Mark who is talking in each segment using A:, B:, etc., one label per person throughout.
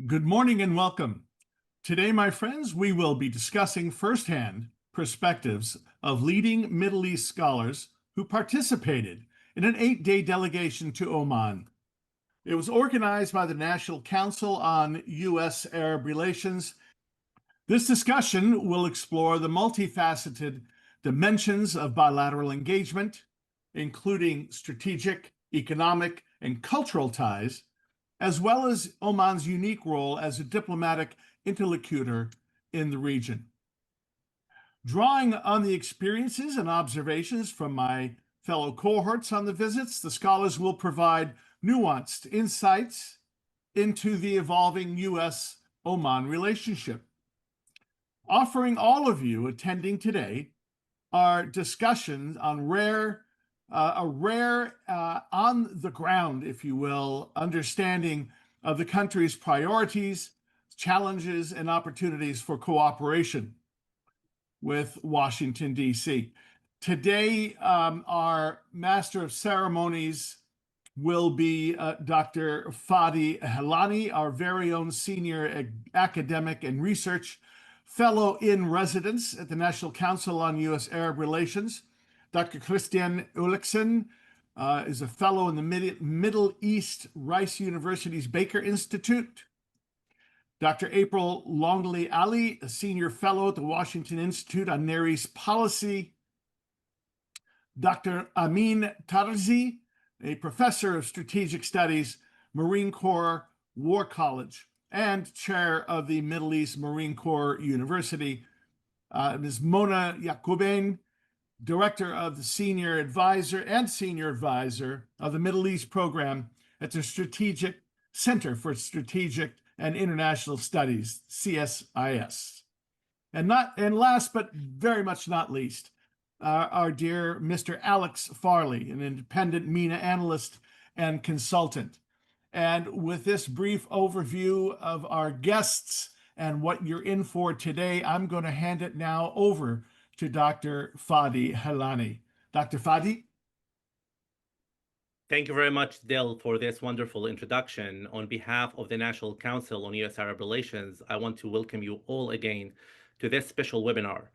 A: Good morning and welcome. Today, my friends, we will be discussing firsthand perspectives of leading Middle East scholars who participated in an 8-day delegation to Oman. It was organized by the National Council on U.S. Arab Relations. This discussion will explore the multifaceted dimensions of bilateral engagement, including strategic, economic, and cultural ties, as well as Oman's unique role as a diplomatic interlocutor in the region. Drawing on the experiences and observations from my fellow cohorts on the visits, the scholars will provide nuanced insights into the evolving U.S. Oman relationship. Offering all of you attending today are discussions on a rare on the ground, if you will, understanding of the country's priorities, challenges, and opportunities for cooperation with Washington, D.C. Today, our Master of Ceremonies will be Dr. Fadi Hilani, our very own senior academic and research fellow in residence at the National Council on U.S. Arab Relations. Dr. Christian Ulriksen is a fellow in the Middle East Rice University's Baker Institute. Dr. April Longley Ali, a senior fellow at the Washington Institute on Near East Policy. Dr. Amin Tarzi, a professor of strategic studies, Marine Corps War College, and chair of the Middle East Marine Corps University. Ms. Mona Yacouben, director of the senior advisor of the Middle East program at the Center for Strategic and International Studies, CSIS. And last but very much not least, our dear Mr. Alex Farley, an independent MENA analyst and consultant. And with this brief overview of our guests and what you're in for today, I'm going to hand it now over to Dr. Fadi Hilani. Dr. Fadi?
B: Thank you very much, Del, for this wonderful introduction. On behalf of the National Council on U.S. Arab Relations, I want to welcome you all again to this special webinar,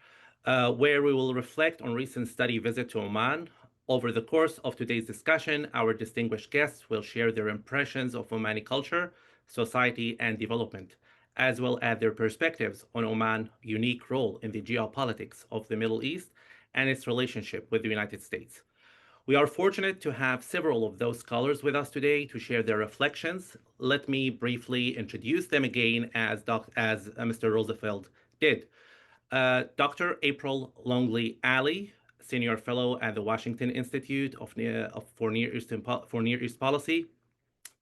B: where we will reflect on recent study visit to Oman. Over the course of today's discussion, our distinguished guests will share their impressions of Omani culture, society, and development, as well as their perspectives on Oman's unique role in the geopolitics of the Middle East and its relationship with the United States. We are fortunate to have several of those scholars with us today to share their reflections. Let me briefly introduce them again as Mr. Roosevelt did. Dr. April Longley Ali, Senior Fellow at the Washington Institute for Near East Policy,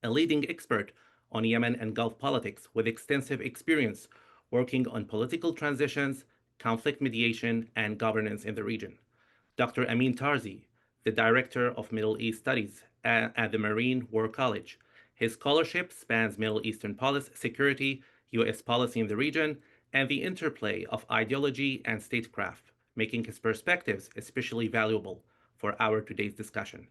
B: a leading expert on Yemen and Gulf politics with extensive experience working on political transitions, conflict mediation, and governance in the region. Dr. Amin Tarzi, the Director of Middle East Studies at the Marine War College. His scholarship spans Middle Eastern policy, security, U.S. policy in the region, and the interplay of ideology and statecraft, making his perspectives especially valuable for our today's discussion.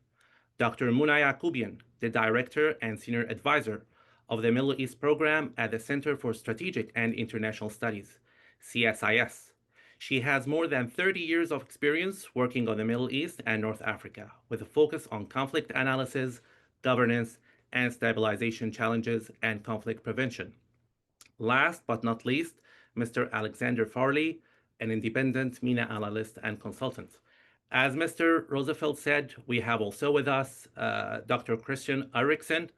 B: Dr. Mona Yacouben, the Director and Senior Advisor of the Middle East Program at the Center for Strategic and International Studies, CSIS. She has more than 30 years of experience working on the Middle East and North Africa, with a focus on conflict analysis, governance, and stabilization challenges and conflict prevention. Last but not least, Mr. Alexander Farley, an independent MENA analyst and consultant. As Mr. Roosevelt said, we have also with us Dr. Christian Ulriksen,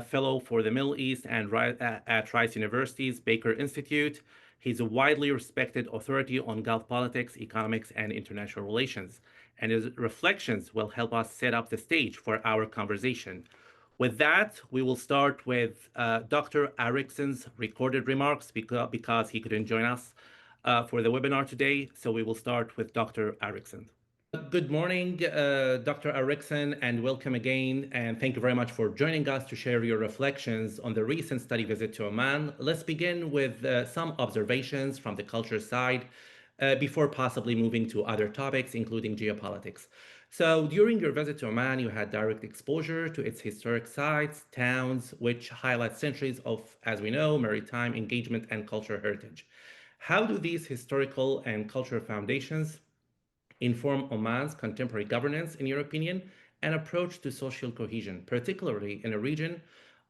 B: fellow for the Middle East and at Rice University's Baker Institute. He's a widely respected authority on Gulf politics, economics, and international relations, and his reflections will help us set up the stage for our conversation. With that, we will start with Dr. Ulriksen's recorded remarks because he couldn't join us for the webinar today, so we will start with Dr. Ulriksen. Good morning, Dr. Ulriksen, and welcome again. And thank you very much for joining us to share your reflections on the recent study visit to Oman. Let's begin with some observations from the culture side before possibly moving to other topics, including geopolitics. So during your visit to Oman, you had direct exposure to its historic sites, towns, which highlight centuries of, as we know, maritime engagement and cultural heritage. How do these historical and cultural foundations inform Oman's contemporary governance, in your opinion, and approach to social cohesion, particularly in a region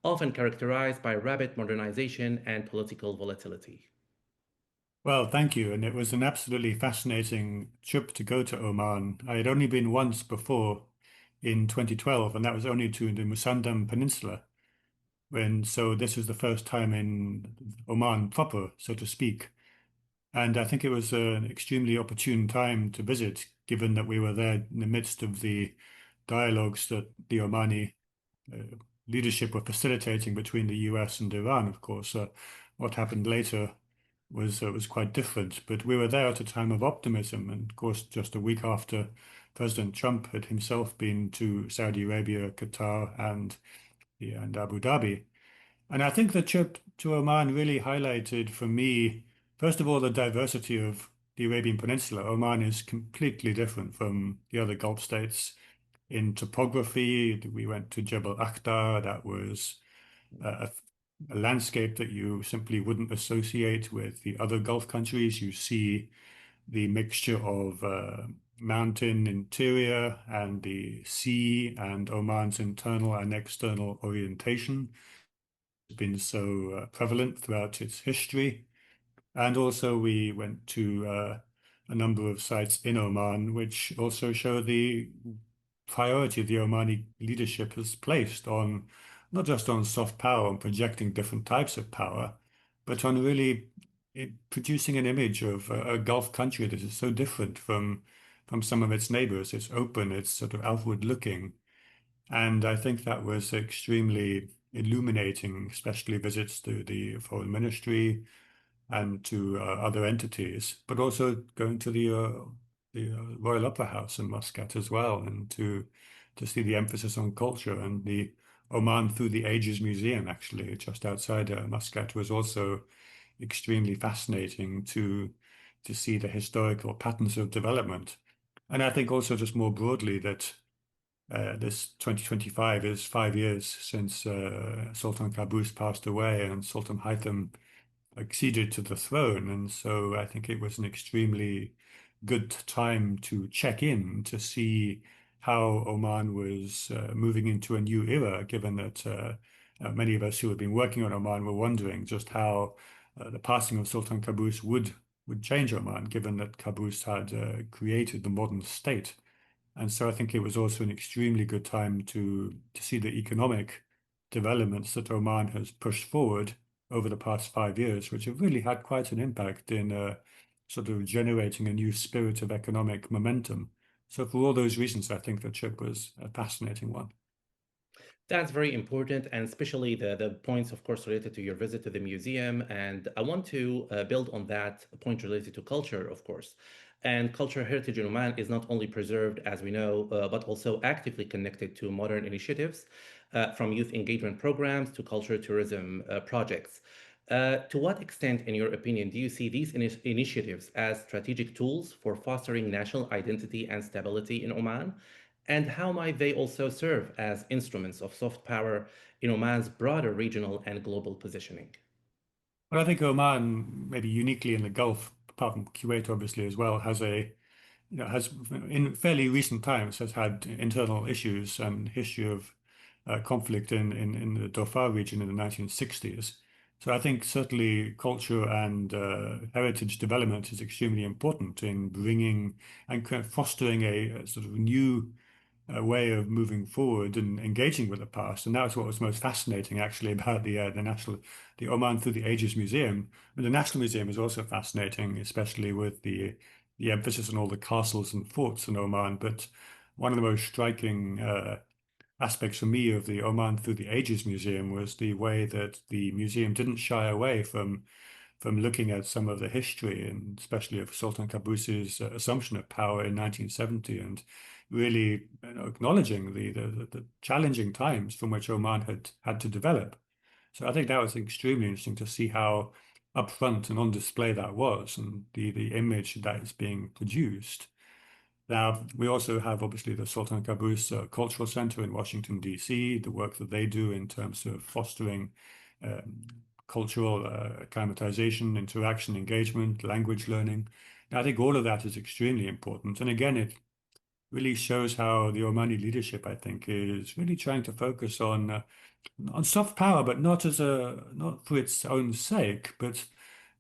B: often characterized by rapid modernization and political volatility?
A: Well, thank you. And it was an absolutely fascinating trip to go to Oman. I had only been once before in 2012, and that was only to the Musandam Peninsula. So this was the first time in Oman proper, so to speak. And I think it was an extremely opportune time to visit, given that we were there in the midst of the dialogues that the Omani uh, leadership were facilitating between the US and Iran, of course. What happened later was quite different, but we were there at a time of optimism, and of course, just a week after President Trump had himself been to Saudi Arabia, Qatar, and Abu Dhabi. And I think the trip to Oman really highlighted for me, first of all, the diversity of the Arabian Peninsula. Oman is completely different from the other Gulf states in topography. We went to Jebel Akhtar. That was a, a landscape that you simply wouldn't associate with the other Gulf countries. You see the mixture of mountain interior and the sea and Oman's internal and external orientation has been so prevalent throughout its history. And also, we went to a number of sites in Oman, which also show the priority the Omani leadership has placed on not just on soft power and projecting different types of power, but on really producing an image of a Gulf country that is so different from some of its neighbors. It's open, it's sort of outward looking. And I think that was extremely illuminating, especially visits to the foreign ministry and to other entities, but also going to the Royal Opera House in Muscat as well, and to see the emphasis on culture and the Oman Through the Ages Museum, actually, just outside Muscat, was also extremely fascinating to see the historical patterns of development. And I think also just more broadly that this 2025 is 5 years since Sultan Qaboos passed away and Sultan Haitham acceded to the throne. And so I think it was an extremely good time to check in to see how Oman was moving into a new era, given that many of us who had been working on Oman were wondering just how the passing of Sultan Qaboos would change Oman, given that Qaboos had created the modern state. And so I think it was also an extremely good time to see the economic developments that Oman has pushed forward over the past 5 years, which have really had quite an impact in sort of generating a new spirit of economic momentum. So for all those reasons, I think the trip was a fascinating one.
B: That's very important, and especially the points, of course, related to your visit to the museum. And I want to build on that point related to culture, of course. And cultural heritage in Oman is not only preserved, as we know, but also actively connected to modern initiatives, from youth engagement programs to cultural tourism projects. To what extent, in your opinion, do you see these initiatives as strategic tools for fostering national identity and stability in Oman? And how might they also serve as instruments of soft power in Oman's broader regional and global positioning?
A: But I think Oman, maybe uniquely in the Gulf, apart from Kuwait obviously as well, has in fairly recent times has had internal issues and history of conflict in the Dhofar region in the 1960s. So I think certainly culture and heritage development is extremely important in bringing and kind of fostering a sort of new way of moving forward and engaging with the past. And that was what was most fascinating, actually, about the Oman Through the Ages Museum. And the National Museum is also fascinating, especially with the emphasis on all the castles and forts in Oman. But one of the most striking aspects for me of the Oman Through the Ages Museum was the way that the museum didn't shy away from looking at some of the history, and especially of Sultan Qaboos's assumption of power in 1970, and really acknowledging the challenging times from which Oman had had to develop. So I think that was extremely interesting to see how upfront and on display that was, and the image that is being produced.
C: Now, we also have obviously the Sultan Qaboos Cultural Center in Washington, D.C., the work that they do in terms of fostering um, cultural acclimatization, interaction, engagement, language learning. And I think all of that is extremely important. And again, it really shows how the Omani leadership, I think, is really trying to focus on soft power, but not for its own sake, but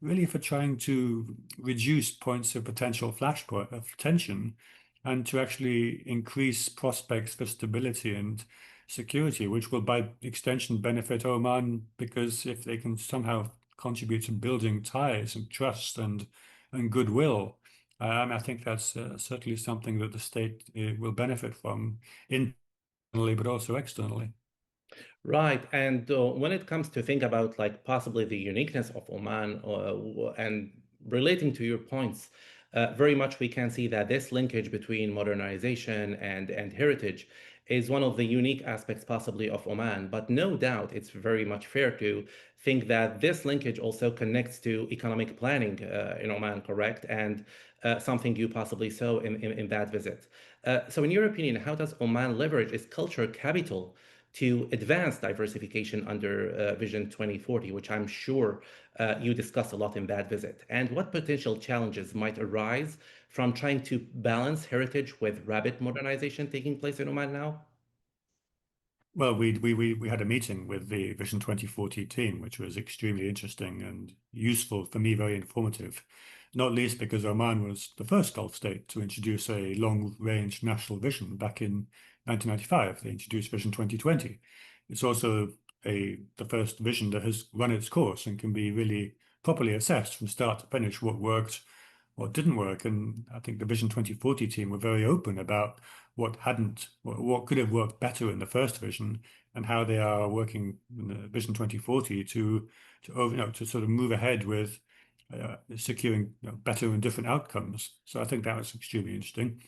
C: really for trying to reduce points of potential flashpoint of tension and to actually increase prospects for stability and security, which will by extension benefit Oman because if they can somehow contribute to building ties and trust and goodwill, I think that's certainly something that the state will benefit from internally, but also externally.
B: Right. And when it comes to think about like possibly the uniqueness of Oman and relating to your points, very much we can see that this linkage between modernization and heritage is one of the unique aspects possibly of Oman. But no doubt it's very much fair to think that this linkage also connects to economic planning in Oman, correct? And something you possibly saw in that visit. So in your opinion, how does Oman leverage its cultural capital to advance diversification under Vision 2040, which I'm sure you discussed a lot in that visit? And what potential challenges might arise from trying to balance heritage with rapid modernization taking place in Oman now?
C: Well, we had a meeting with the Vision 2040 team, which was extremely interesting and useful for me, very informative, not least because Oman was the first Gulf state to introduce a long-range national vision back in 1995. They introduced Vision 2020. It's also the first vision that has run its course and can be really properly assessed from start to finish what worked, what didn't work. And I think the Vision 2040 team were very open about what could have worked better in the first vision, and how they are working in the Vision 2040 to sort of move ahead with securing better and different outcomes. So I think that was extremely interesting.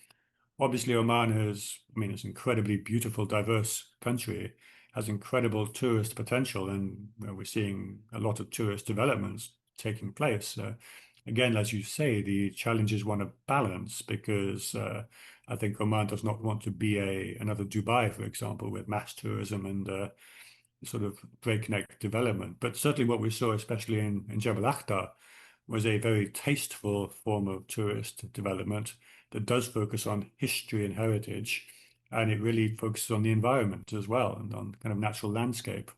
C: Obviously, Oman is, I mean, it's an incredibly beautiful, diverse country, has incredible tourist potential, and we're seeing a lot of tourist developments taking place. Again, as you say, the challenge is one of balance because I think Oman does not want to be another Dubai, for example, with mass tourism and sort of breakneck development. But certainly what we saw, especially in Jebel Akhtar, was a very tasteful form of tourist development that does focus on history and heritage, and it really focuses on the environment as well and on kind of natural landscape.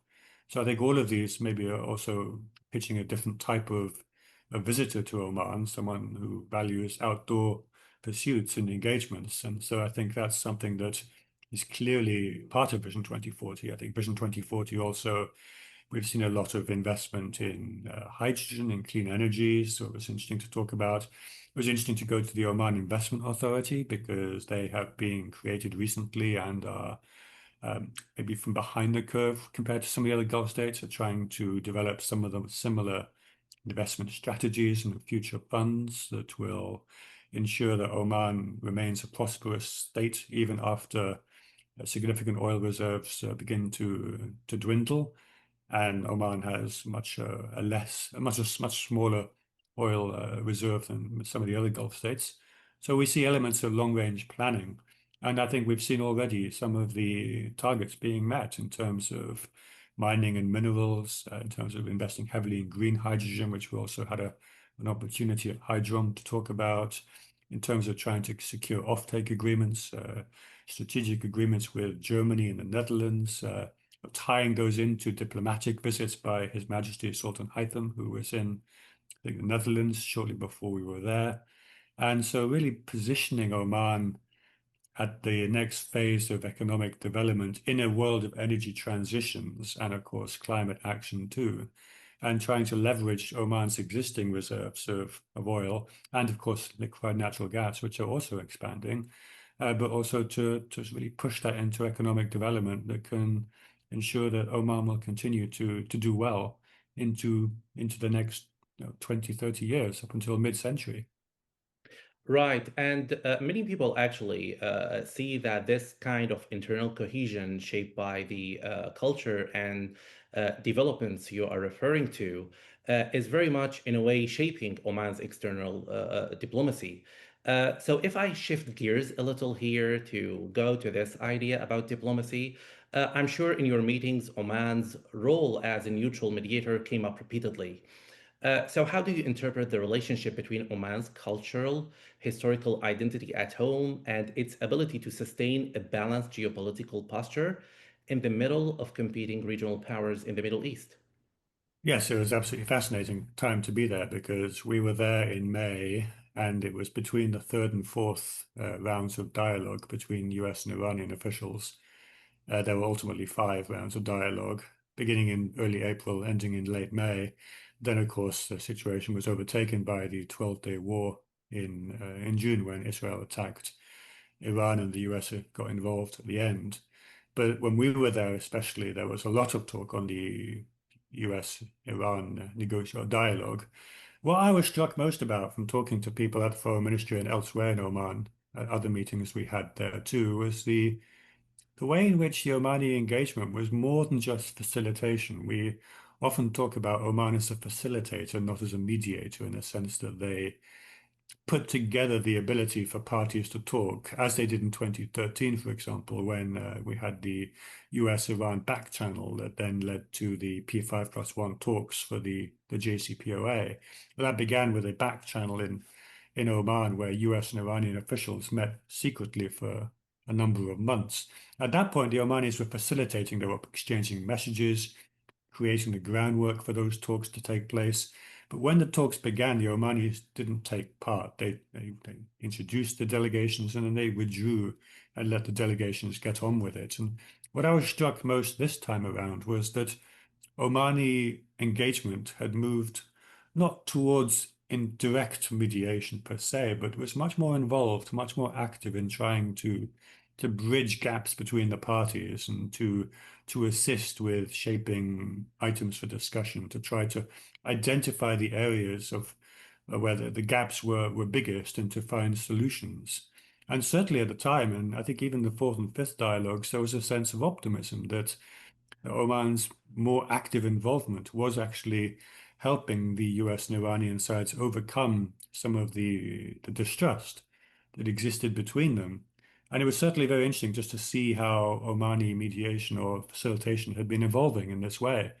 C: So I think all of these maybe are also pitching a different type of a visitor to Oman, someone who values outdoor pursuits and engagements. And so I think that's something that is clearly part of Vision 2040. I think Vision 2040 also, we've seen a lot of investment in hydrogen and clean energy. So it was interesting to talk about. It was interesting to go to the Oman Investment Authority because they have been created recently and are maybe from behind the curve compared to some of the other Gulf states, are trying to develop some of the similar investment strategies and future funds that will ensure that Oman remains a prosperous state even after significant oil reserves begin to dwindle, and Oman has much smaller oil reserve than some of the other Gulf states. So we see elements of long-range planning, and I think we've seen already some of the targets being met in terms of mining and minerals, in terms of investing heavily in green hydrogen, which we also had an opportunity at Hydron to talk about, in terms of trying to secure offtake agreements, strategic agreements with Germany and the Netherlands, tying those into diplomatic visits by His Majesty Sultan Haitham, who was in, I think, the Netherlands shortly before we were there. And so really positioning Oman at the next phase of economic development in a world of energy transitions and, of course, climate action too, and trying to leverage Oman's existing reserves of oil and, of course, liquefied natural gas, which are also expanding, but also to really push that into economic development that can ensure that Oman will continue to do well into the next 20, 30 years up until mid-century.
B: Right. And many people actually see that this kind of internal cohesion shaped by the culture and developments you are referring to is very much, in a way, shaping Oman's external diplomacy. So if I shift gears a little here to go to this idea about diplomacy, I'm sure in your meetings, Oman's role as a neutral mediator came up repeatedly. So how do you interpret the relationship between Oman's cultural, historical identity at home and its ability to sustain a balanced geopolitical posture in the middle of competing regional powers in the Middle East?
C: Yes, it was absolutely fascinating time to be there because we were there in May and it was between the third and fourth rounds of dialogue between US and Iranian officials. There were ultimately 5 rounds of dialogue, beginning in early April, ending in late May. Then, of course, the situation was overtaken by the 12-day war in June when Israel attacked Iran and the US got involved at the end. But when we were there, especially, there was a lot of talk on the US-Iran negotiation dialogue. What I was struck most about from talking to people at the Foreign Ministry and elsewhere in Oman, at other meetings we had there too, was the way in which the Omani engagement was more than just facilitation. We often talk about Oman as a facilitator, not as a mediator, in the sense that they put together the ability for parties to talk, as they did in 2013, for example, when we had the US-Iran back channel that then led to the P5+1 talks for the JCPOA. That began with a back channel in Oman where US and Iranian officials met secretly for a number of months. At that point, the Omanis were facilitating, they were exchanging messages, creating the groundwork for those talks to take place. But when the talks began, the Omanis didn't take part. They introduced the delegations and then they withdrew and let the delegations get on with it. And what I was struck most this time around was that Omani engagement had moved not towards in direct mediation per se, but was much more involved, much more active in trying to bridge gaps between the parties and to assist with shaping items for discussion, to try to identify the areas of where the gaps were biggest and to find solutions. And certainly at the time, and I think even the fourth and fifth dialogues, there was a sense of optimism that Oman's more active involvement was actually helping the US and Iranian sides overcome some of the distrust that existed between them. And it was certainly very interesting just to see how Omani mediation or facilitation had been evolving in this way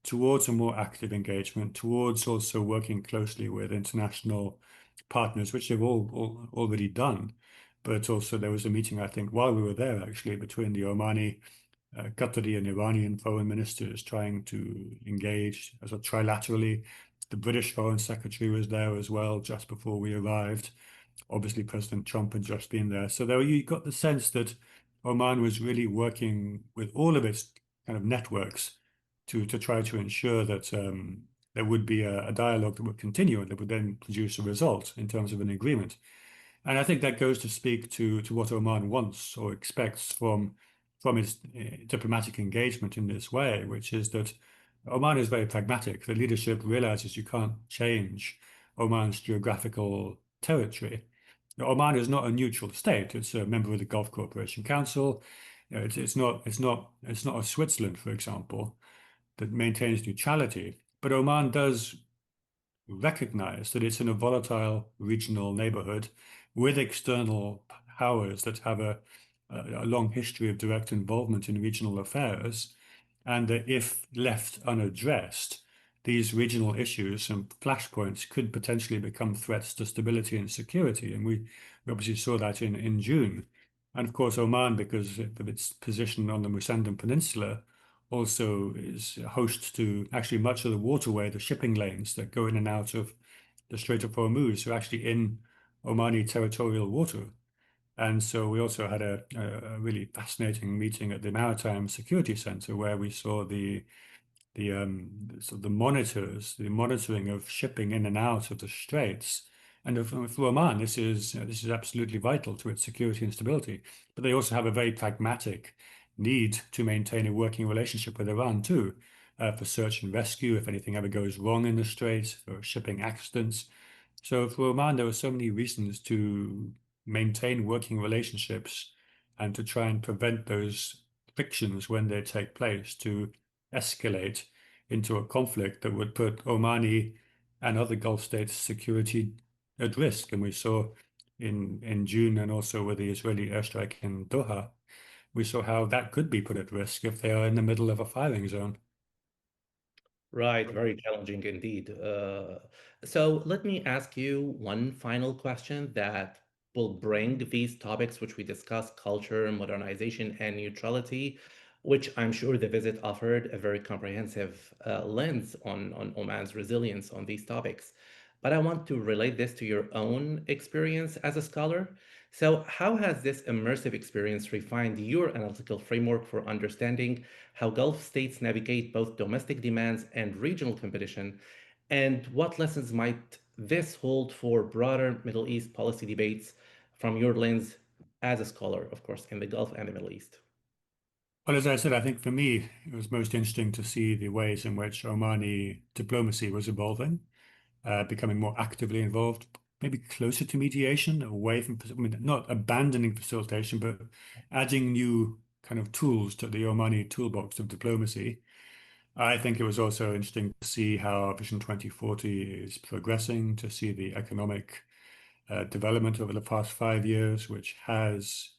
C: towards a more active engagement, towards also working closely with international partners, which they've all already done. But also there was a meeting, I think, while we were there actually, between the Omani Qatari and Iranian foreign ministers trying to engage as a trilaterally. The British Foreign Secretary was there as well just before we arrived. Obviously, President Trump had just been there. So there you got the sense that Oman was really working with all of its kind of networks to try to ensure that there would be a dialogue that would continue and that would then produce a result in terms of an agreement. And I think that goes to speak to what Oman wants or expects from its diplomatic engagement in this way, which is that Oman is very pragmatic. The leadership realizes you can't change Oman's geographical territory. Now, Oman is not a neutral state. It's a member of the Gulf Cooperation Council. You know, it's not a Switzerland, for example, that maintains neutrality. But Oman does recognize that it's in a volatile regional neighborhood with external powers that have a long history of direct involvement in regional affairs, and that if left unaddressed, these regional issues and flashpoints could potentially become threats to stability and security. And we obviously saw that in June. And of course, Oman, because of its position on the Musandam Peninsula, also is host to actually much of the waterway, the shipping lanes that go in and out of the Strait of Hormuz are actually in Omani territorial water. And so we also had a really fascinating meeting at the Maritime Security Center where we saw the monitors, the monitoring of shipping in and out of the straits. And for Oman, this is absolutely vital to its security and stability. But they also have a very pragmatic need to maintain a working relationship with Iran too, for search and rescue if anything ever goes wrong in the straits, for shipping accidents. So for Oman, there were so many reasons to maintain working relationships and to try and prevent those frictions when they take place to escalate into a conflict that would put Omani and other Gulf states' security at risk. And we saw in June, and also with the Israeli airstrike in Doha, we saw how that could be put at risk if they are in the middle of a firing zone.
B: Right, very challenging indeed. So let me ask you one final question that will bring these topics which we discussed, culture, modernization, and neutrality, which I'm sure the visit offered a very comprehensive lens on Oman's resilience on these topics. But I want to relate this to your own experience as a scholar. So how has this immersive experience refined your analytical framework for understanding how Gulf states navigate both domestic demands and regional competition, and what lessons might this hold for broader Middle East policy debates from your lens as a scholar, of course, in the Gulf and the Middle East?
C: Well, as I said, I think for me, it was most interesting to see the ways in which Omani diplomacy was evolving, becoming more actively involved, maybe closer to mediation, away from, I mean, not abandoning facilitation, but adding new kind of tools to the Omani toolbox of diplomacy. I think it was also interesting to see how Vision 2040 is progressing, to see the economic development over the past 5 years, which has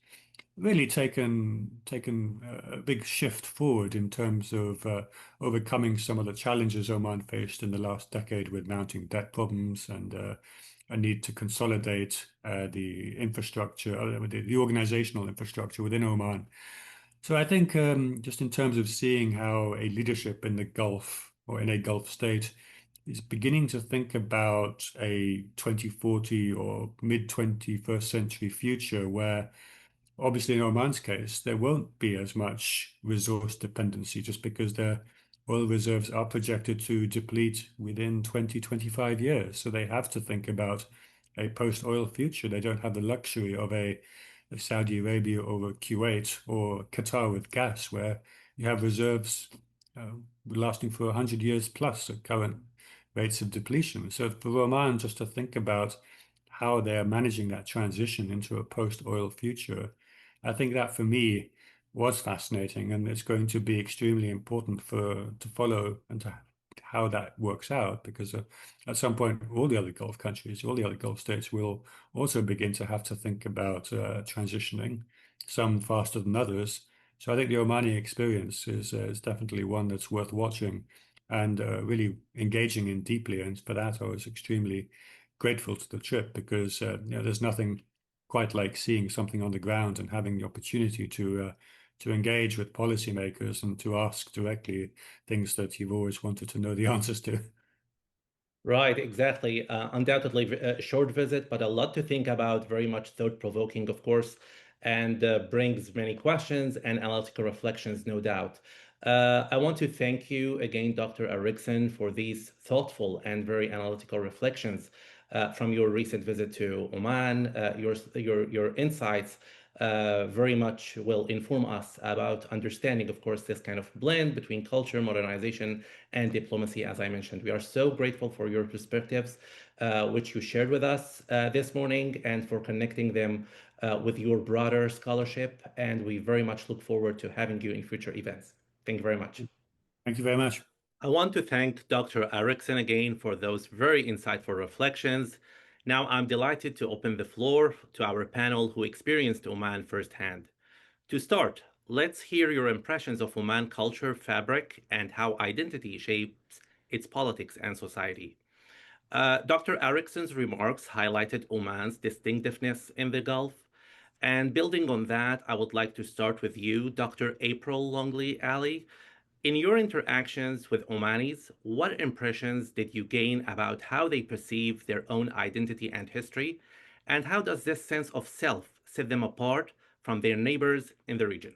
C: really taken a big shift forward in terms of overcoming some of the challenges Oman faced in the last decade with mounting debt problems and a need to consolidate the infrastructure, the organizational infrastructure within Oman. So I think just in terms of seeing how a leadership in the Gulf or in a Gulf state is beginning to think about a 2040 or mid 21st century future where obviously, in Oman's case, there won't be as much resource dependency just because their oil reserves are projected to deplete within 20, 25 years. So they have to think about a post-oil future. They don't have the luxury of a Saudi Arabia or Kuwait or Qatar with gas, where you have reserves uh, lasting for 100 years plus at current rates of depletion. So for Oman, just to think about how they're managing that transition into a post-oil future, I think that for me was fascinating, and it's going to be extremely important to follow and to how that works out, because at some point, all the other Gulf countries, all the other Gulf states will also begin to have to think about transitioning, some faster than others. So I think the Omani experience is definitely one that's worth watching and really engaging in deeply. And for that, I was extremely grateful to the trip because there's nothing quite like seeing something on the ground and having the opportunity to engage with policymakers and to ask directly things that you've always wanted to know the answers to.
B: Right, exactly. Undoubtedly, a short visit, but a lot to think about, very much thought-provoking, of course, and brings many questions and analytical reflections, no doubt. I want to thank you again, Dr. Erickson, for these thoughtful and very analytical reflections from your recent visit to Oman. Your insights very much will inform us about understanding, of course, this kind of blend between culture, modernization, and diplomacy, as I mentioned. We are so grateful for your perspectives, which you shared with us this morning, and for connecting them with your broader scholarship. And we very much look forward to having you in future events. Thank you very much.
C: Thank you very much.
B: I want to thank Dr. Erickson again for those very insightful reflections. Now I'm delighted to open the floor to our panel who experienced Oman firsthand. To start, let's hear your impressions of Oman culture, fabric, and how identity shapes its politics and society. Dr. Erickson's remarks highlighted Oman's distinctiveness in the Gulf. And building on that, I would like to start with you, Dr. April Longley Ali. In your interactions with Omanis, what impressions did you gain about how they perceive their own identity and history? And how does this sense of self set them apart from their neighbors in the region?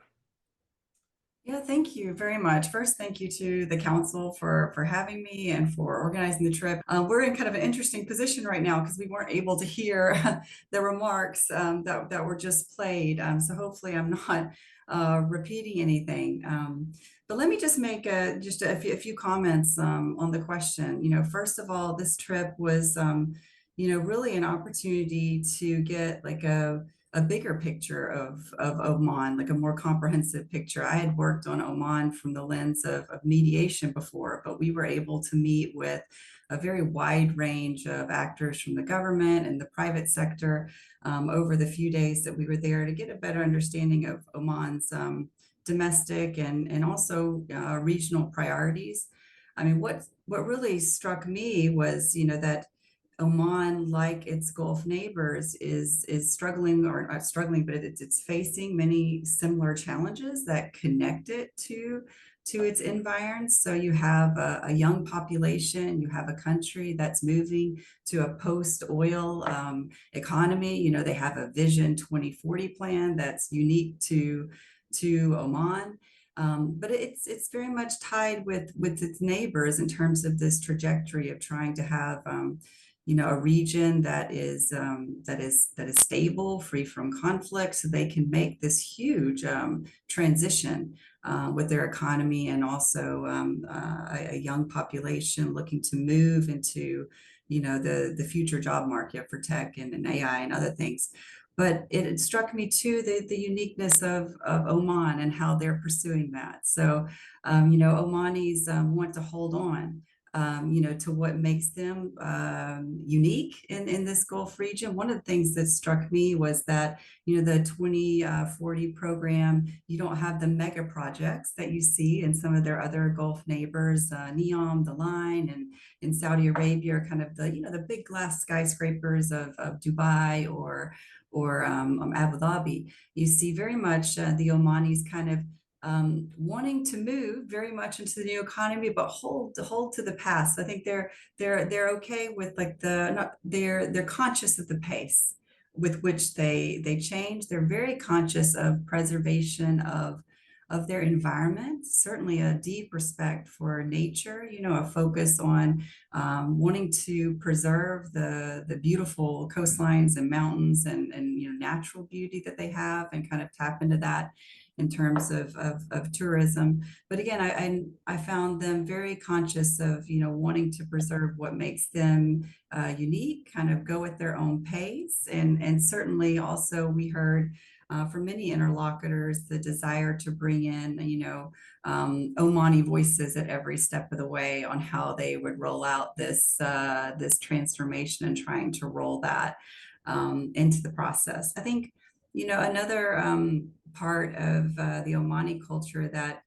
D: Yeah, thank you very much. First, thank you to the council for having me and for organizing the trip. We're in kind of an interesting position right now because we weren't able to hear the remarks that were just played. So hopefully I'm not repeating anything. But let me just make just a few comments on the question. First of all, this trip was, really an opportunity to get like a bigger picture of Oman, like a more comprehensive picture. I had worked on Oman from the lens of mediation before, but we were able to meet with a very wide range of actors from the government and the private sector over the few days that we were there to get a better understanding of Oman's domestic and also regional priorities. I mean, what really struck me was, that Oman, like its Gulf neighbors, is struggling, or not struggling, but it's facing many similar challenges that connect it to its environs. So you have a young population, you have a country that's moving to a post-oil economy. They have a Vision 2040 plan that's unique to Oman. But it's very much tied with its neighbors in terms of this trajectory of trying to have a region that is stable, free from conflict, so they can make this huge transition with their economy, and also a young population looking to move into the future job market for tech and AI and other things. But it struck me too the uniqueness of Oman and how they're pursuing that. So Omanis want to hold on to what makes them unique in this Gulf region. One of the things that struck me was that, the 2040 program, you don't have the mega projects that you see in some of their other Gulf neighbors, NEOM, The Line, and in Saudi Arabia are kind of the big glass skyscrapers of Dubai or Abu Dhabi. You see very much the Omanis kind of wanting to move very much into the new economy, but hold to the past. I think they're okay with they're conscious of the pace with which they change. They're very conscious of preservation of their environment, certainly a deep respect for nature, a focus on wanting to preserve the beautiful coastlines and mountains and natural beauty that they have, and kind of tap into that in terms of tourism. But again, I found them very conscious of, wanting to preserve what makes them unique, kind of go at their own pace. And certainly also we heard from many interlocutors the desire to bring in, Omani voices at every step of the way on how they would roll out this transformation, and trying to roll that into the process. I think, another part of the Omani culture that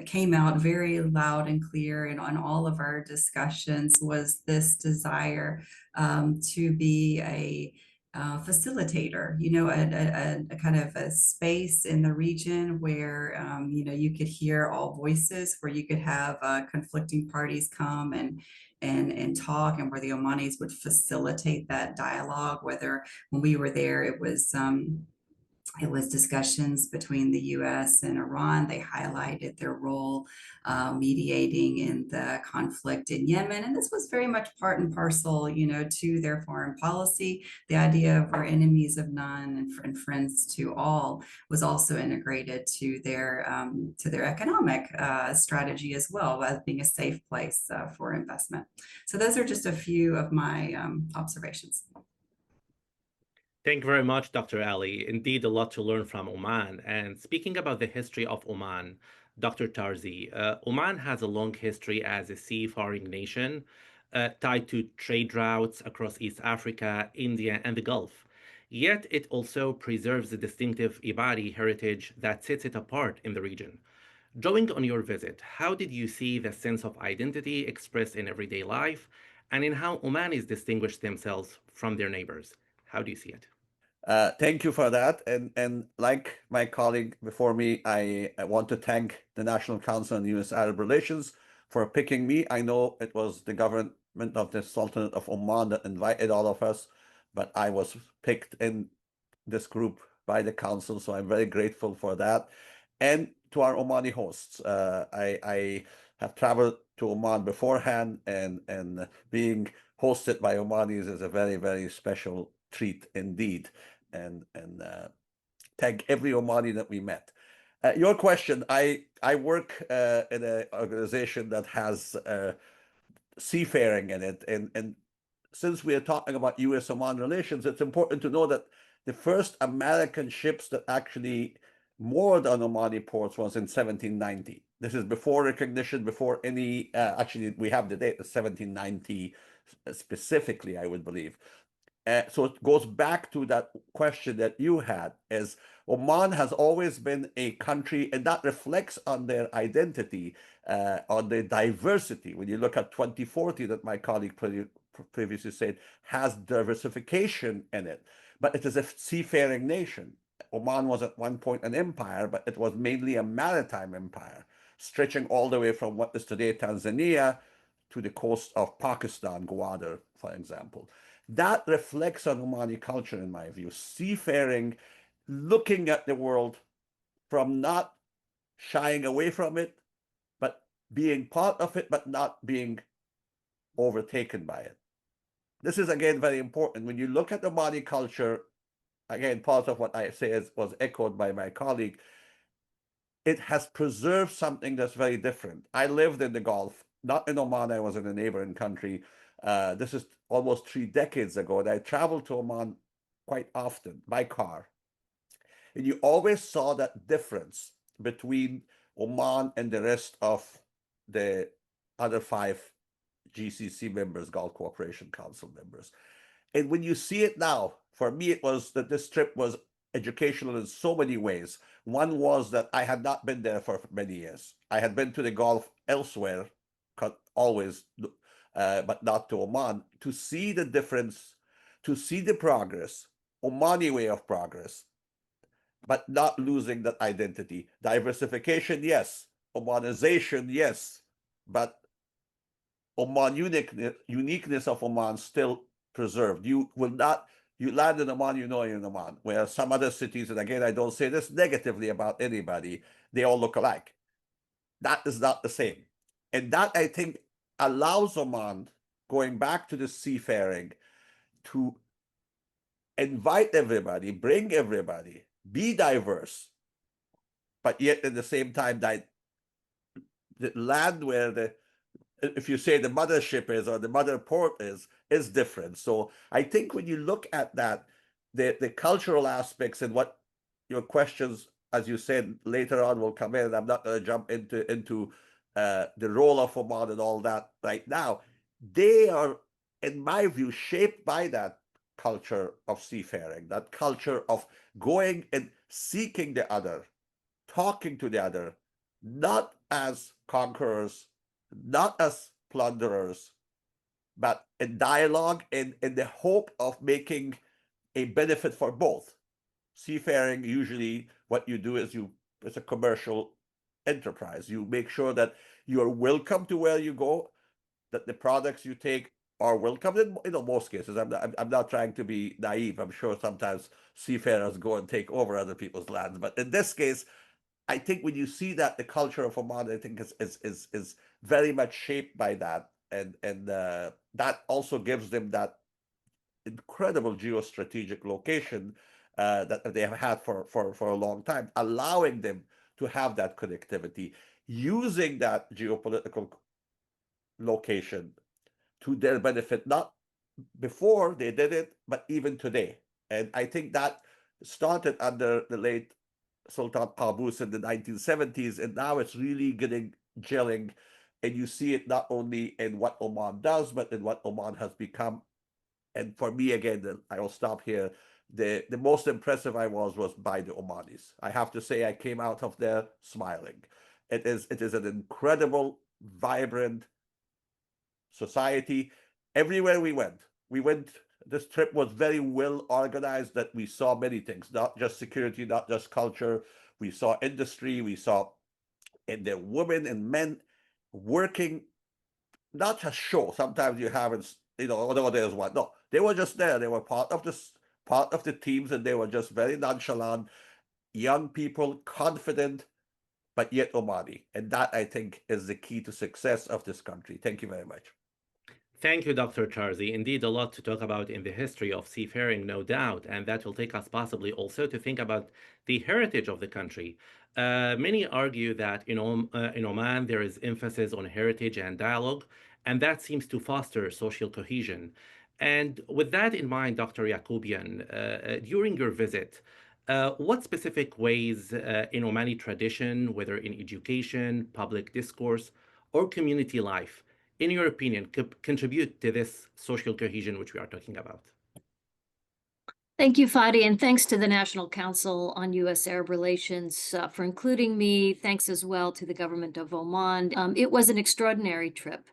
D: came out very loud and clear and on all of our discussions was this desire to be a facilitator, a kind of a space in the region where, you could hear all voices, where you could have conflicting parties come and talk, and where the Omanis would facilitate that dialogue. Whether when we were there, it was discussions between the U.S. and Iran. They highlighted their role mediating in the conflict in Yemen. And this was very much part and parcel, to their foreign policy. The idea of we're enemies of none and friends to all was also integrated to their economic strategy as well, as being a safe place for investment. So those are just a few of my observations.
B: Thank you very much, Dr. Ali. Indeed, a lot to learn from Oman. And speaking about the history of Oman, Dr. Tarzi, Oman has a long history as a seafaring nation tied to trade routes across East Africa, India, and the Gulf. Yet it also preserves the distinctive Ibadi heritage that sets it apart in the region. Drawing on your visit, how did you see the sense of identity expressed in everyday life, and in how Omanis distinguish themselves from their neighbors? How do you see it?
E: Thank you for that. And like my colleague before me, I want to thank the National Council on U.S. Arab Relations for picking me. I know it was the government of the Sultanate of Oman that invited all of us, but I was picked in this group by the council, so I'm very grateful for that. And to our Omani hosts, I have traveled to Oman beforehand, and being hosted by Omanis is a very, very special treat indeed. And thank every Omani that we met. Your question, I work in an organization that has seafaring in it, and since we are talking about U.S. Oman relations, it's important to know that The first American ships that actually moored on Omani ports was in 1790. This is before recognition, before any, actually, we have the date, 1790 specifically, I would believe. So it goes back to that question that you had, is Oman has always been a country, and that reflects on their identity, on their diversity. When you look at 2040, that my colleague previously said, has diversification in it, but it is a seafaring nation. Oman was at one point an empire, but it was mainly a maritime empire, stretching all the way from what is today Tanzania to the coast of Pakistan, Gwadar, for example. That reflects on Omani culture, in my view. Seafaring, looking at the world from not shying away from it, but being part of it, but not being overtaken by it. This is, again, very important. When you look at Omani culture, again, part of what I say was echoed by my colleague, it has preserved something that's very different. I lived in the Gulf, not in Oman. I was in a neighboring country. This is almost 3 decades ago, and I traveled to Oman quite often by car. And you always saw that difference between Oman and the rest of the other 5 GCC members, Gulf Cooperation Council members. And when you see it now, for me, it was that this trip was educational in so many ways. One was that I had not been there for many years. I had been to the Gulf elsewhere, always, but not to Oman, to see the difference, to see the progress, Omani way of progress, but not losing that identity. Diversification, yes. Omanization, yes. But Oman uniqueness of Oman still preserved. You land in Oman, you know you're in Oman. Where some other cities, and again, I don't say this negatively about anybody, they all look alike. That is not the same. And that, I think, allows Oman, going back to the seafaring, to invite everybody, bring everybody, be diverse, but yet at the same time, the land where if you say the mothership is or the mother port is different. So I think when you look at that, the cultural aspects and what your questions, as you said, later on will come in, and I'm not going to jump into the role of Oman and all that right now. They are, in my view, shaped by that culture of seafaring, that culture of going and seeking the other, talking to the other, not as conquerors, not as plunderers, but a dialogue in the hope of making a benefit for both. Seafaring, usually what you do is it's a commercial enterprise. You make sure that you are welcome to where you go, that the products you take are welcome. In most cases, I'm not trying to be naive. I'm sure sometimes seafarers go and take over other people's lands, but in this case, I think when you see that, the culture of Oman, I think is very much shaped by that, and that also gives them that incredible geostrategic location that they have had for a long time, allowing them to have that connectivity, using that geopolitical location to their benefit, not before they did it, but even today. And I think that started under the late Sultan Qaboos in the 1970s, and now it's really gelling, and you see it not only in what Oman does, but in what Oman has become. And for me, again, I will stop here. The most impressive I was by the Omanis. I have to say, I came out of there smiling. It is an incredible, vibrant society. Everywhere we went, this trip was very well organized, that we saw many things, not just security, not just culture. We saw industry, we saw, and the women and men working, not just show. Sometimes you haven't, although there's one. No, they were just there. They were part of the teams, and they were just very nonchalant, young people, confident, but yet Omani. And that, I think, is the key to success of this country. Thank you very much.
B: Thank you, Dr. Charzi. Indeed, a lot to talk about in the history of seafaring, no doubt, and that will take us possibly also to think about the heritage of the country. Many argue that in Oman there is emphasis on heritage and dialogue, and that seems to foster social cohesion. And with that in mind, Dr. Yacoubian, during your visit, what specific ways in Omani tradition, whether in education, public discourse, or community life, in your opinion, could contribute to this social cohesion which we are talking about?
F: Thank you, Fadi, and thanks to the National Council on U.S. Arab Relations for including me. Thanks as well to the government of Oman. It was an extraordinary trip.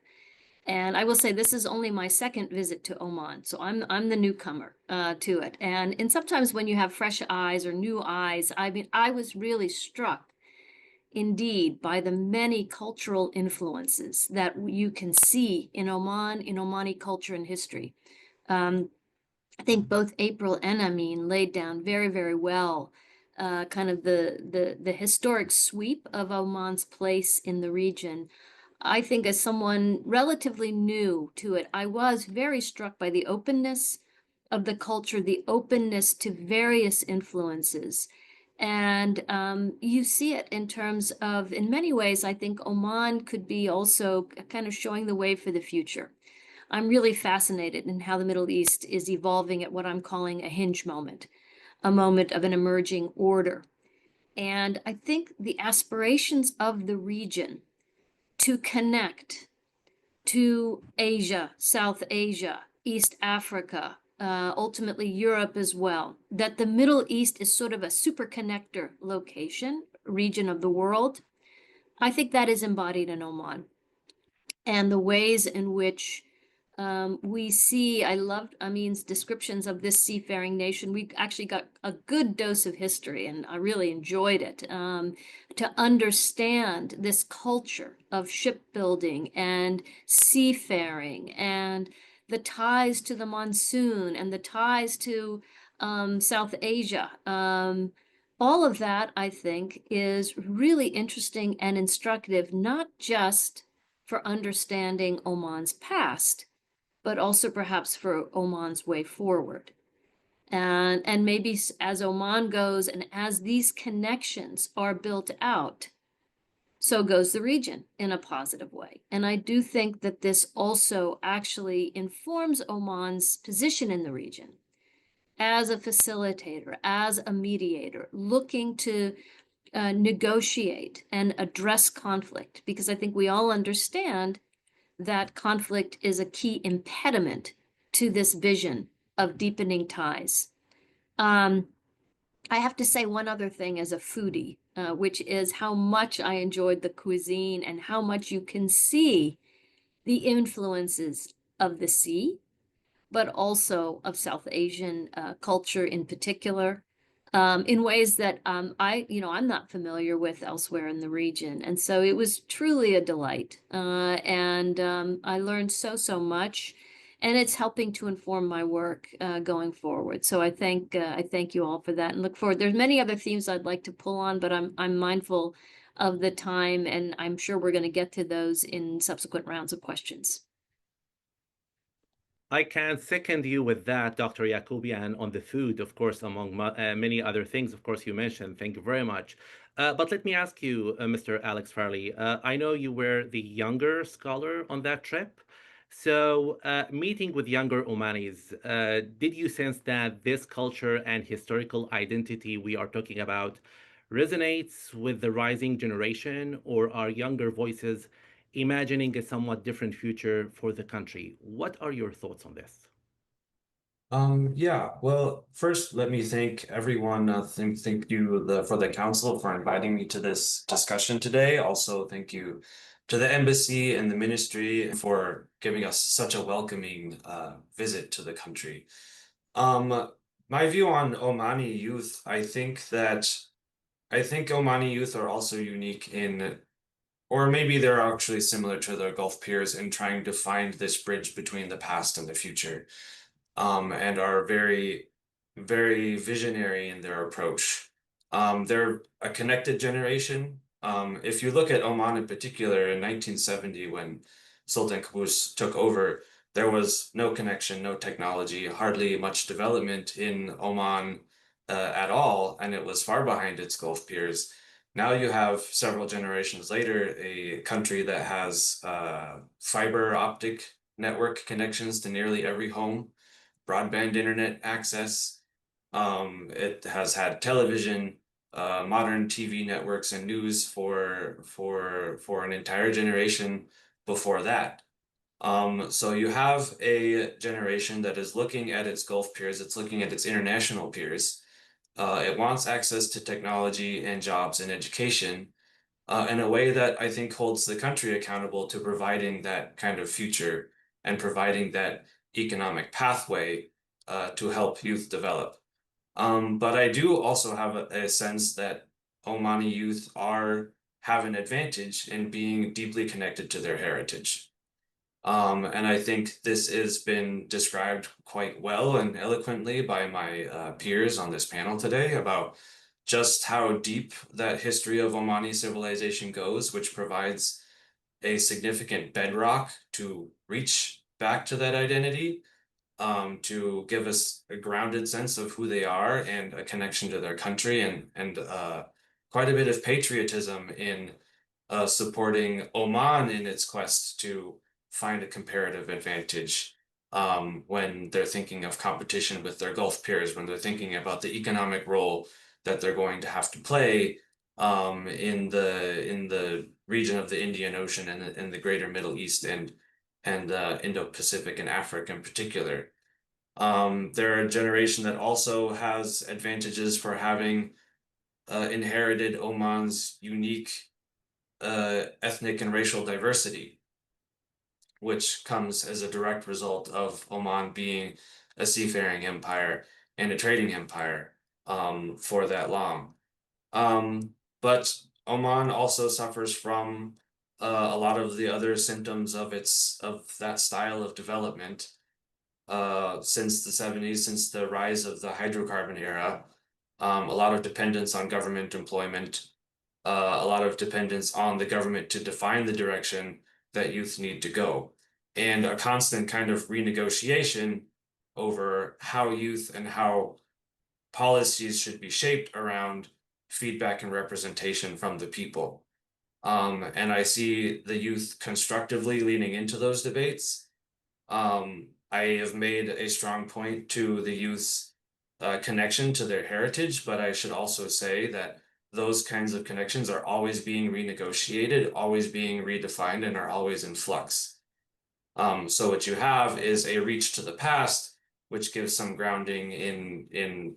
F: And I will say this is only my second visit to Oman, so I'm the newcomer to it. And sometimes when you have fresh eyes or new eyes, I mean, I was really struck indeed by the many cultural influences that you can see in Oman, in Omani culture and history. I think both April and Amin laid down very, very well kind of the historic sweep of Oman's place in the region. I think as someone relatively new to it, I was very struck by the openness of the culture, the openness to various influences. And you see it in terms of, in many ways, I think Oman could be also kind of showing the way for the future. I'm really fascinated in how the Middle East is evolving at what I'm calling a hinge moment, a moment of an emerging order. And I think the aspirations of the region to connect to Asia, South Asia, East Africa, ultimately Europe as well, that the Middle East is sort of a super connector location, region of the world. I think that is embodied in Oman. And the ways in which we see, I loved Amin's descriptions of this seafaring nation. We actually got a good dose of history, and I really enjoyed it, to understand this culture of shipbuilding and seafaring and the ties to the monsoon and the ties to South Asia. All of that, I think, is really interesting and instructive, not just for understanding Oman's past, but also perhaps for Oman's way forward. And maybe as Oman goes and as these connections are built out, so goes the region in a positive way. And I do think that this also actually informs Oman's position in the region as a facilitator, as a mediator, looking to negotiate and address conflict, because I think we all understand that conflict is a key impediment to this vision of deepening ties. I have to say one other thing as a foodie, which is how much I enjoyed the cuisine and how much you can see the influences of the sea, but also of South Asian culture in particular, in ways that I'm not familiar with elsewhere in the region. And so it was truly a delight. And I learned so much, and it's helping to inform my work going forward. So I thank you all for that and look forward. There's many other themes I'd like to pull on, but I'm mindful of the time, and I'm sure we're going to get to those in subsequent rounds of questions.
B: I can second you with that, Dr. Yacoubian, on the food, of course, among many other things, of course, you mentioned. Thank you very much. But let me ask you, Mr. Alex Farley, I know you were the younger scholar on that trip. So, meeting with younger Omanis, did you sense that this culture and historical identity we are talking about resonates with the rising generation, or are younger voices imagining a somewhat different future for the country? What are your thoughts on this?
G: Yeah, well, first, let me thank everyone. Thank you for the council for inviting me to this discussion today. Also, thank you to the embassy and the ministry for giving us such a welcoming visit to the country. My view on Omani youth, I think Omani youth are also unique in, or maybe they're actually similar to their Gulf peers in trying to find this bridge between the past and the future, and are very, very visionary in their approach. They're a connected generation. If you look at Oman in particular, in 1970, when Sultan Qaboos took over, there was no connection, no technology, hardly much development in Oman at all, and it was far behind its Gulf peers. Now you have several generations later, a country that has fiber optic network connections to nearly every home, broadband internet access. It has had television, modern TV networks, and news for an entire generation before that. So you have a generation that is looking at its Gulf peers, it's looking at its international peers. It wants access to technology and jobs and education in a way that I think holds the country accountable to providing that kind of future and providing that economic pathway to help youth develop. But I do also have a sense that Omani youth have an advantage in being deeply connected to their heritage. And I think this has been described quite well and eloquently by my peers on this panel today about just how deep that history of Omani civilization goes, which provides a significant bedrock to reach back to that identity, to give us a grounded sense of who they are and a connection to their country, and quite a bit of patriotism in supporting Oman in its quest to find a comparative advantage when they're thinking of competition with their Gulf peers, when they're thinking about the economic role that they're going to have to play in the region of the Indian Ocean and the greater Middle East and Indo-Pacific and Africa in particular. They're a generation that also has advantages for having inherited Oman's unique ethnic and racial diversity, which comes as a direct result of Oman being a seafaring empire and a trading empire for that long. But Oman also suffers from a lot of the other symptoms of that style of development since the 70s, since the rise of the hydrocarbon era. A lot of dependence on government employment, a lot of dependence on the government to define the direction that youth need to go, and a constant kind of renegotiation over how youth and how policies should be shaped around feedback and representation from the people. And I see the youth constructively leaning into those debates. I have made a strong point to the youth's connection to their heritage, but I should also say that those kinds of connections are always being renegotiated, always being redefined, and are always in flux. So what you have is a reach to the past, which gives some grounding in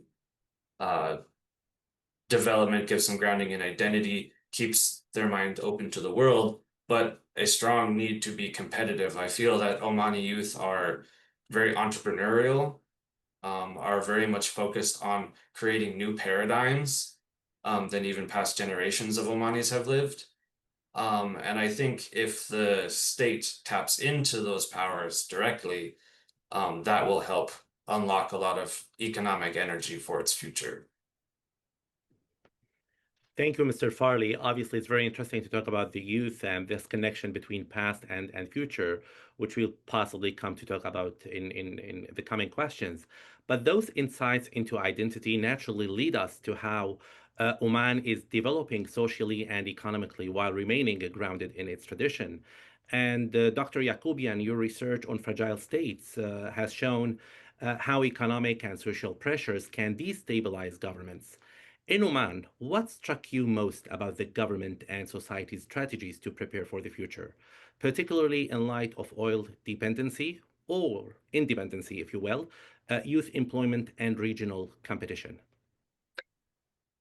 G: development, gives some grounding in identity, keeps their mind open to the world, but a strong need to be competitive. I feel that Omani youth are very entrepreneurial, are very much focused on creating new paradigms than even past generations of Omanis have lived. And I think if the state taps into those powers directly, that will help unlock a lot of economic energy for its future.
B: Thank you, Mr. Farley. Obviously, it's very interesting to talk about the youth and this connection between past and future, which we'll possibly come to talk about in the coming questions. But those insights into identity naturally lead us to how Oman is developing socially and economically while remaining grounded in its tradition. And Dr. Yacoubian, your research on fragile states has shown how economic and social pressures can destabilize governments. In Oman, what struck you most about the government and society's strategies to prepare for the future, particularly in light of oil dependency or independency, if you will, youth employment, and regional competition?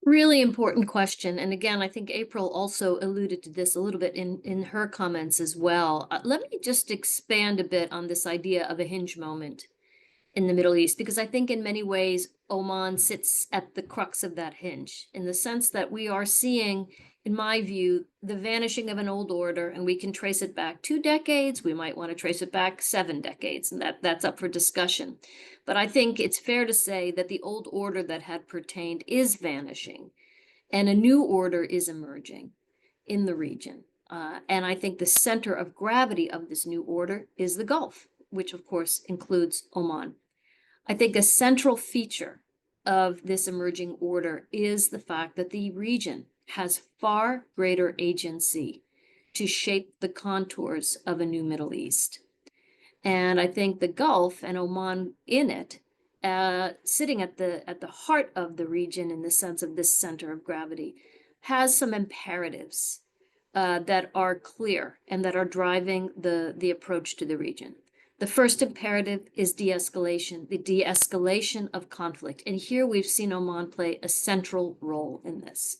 F: Really important question. And again, I think April also alluded to this a little bit in her comments as well. Let me just expand a bit on this idea of a hinge moment in the Middle East, because I think in many ways Oman sits at the crux of that hinge, in the sense that we are seeing, in my view, the vanishing of an old order, and we can trace it back 2 decades. We might want to trace it back 7 decades, and that's up for discussion. But I think it's fair to say that the old order that had pertained is vanishing, and a new order is emerging in the region. And I think the center of gravity of this new order is the Gulf, which of course includes Oman. I think a central feature of this emerging order is the fact that the region has far greater agency to shape the contours of a new Middle East. And I think the Gulf and Oman in it, sitting at the heart of the region in the sense of this center of gravity, has some imperatives that are clear and that are driving the approach to the region. The first imperative is de-escalation, the de-escalation of conflict. And here we've seen Oman play a central role in this.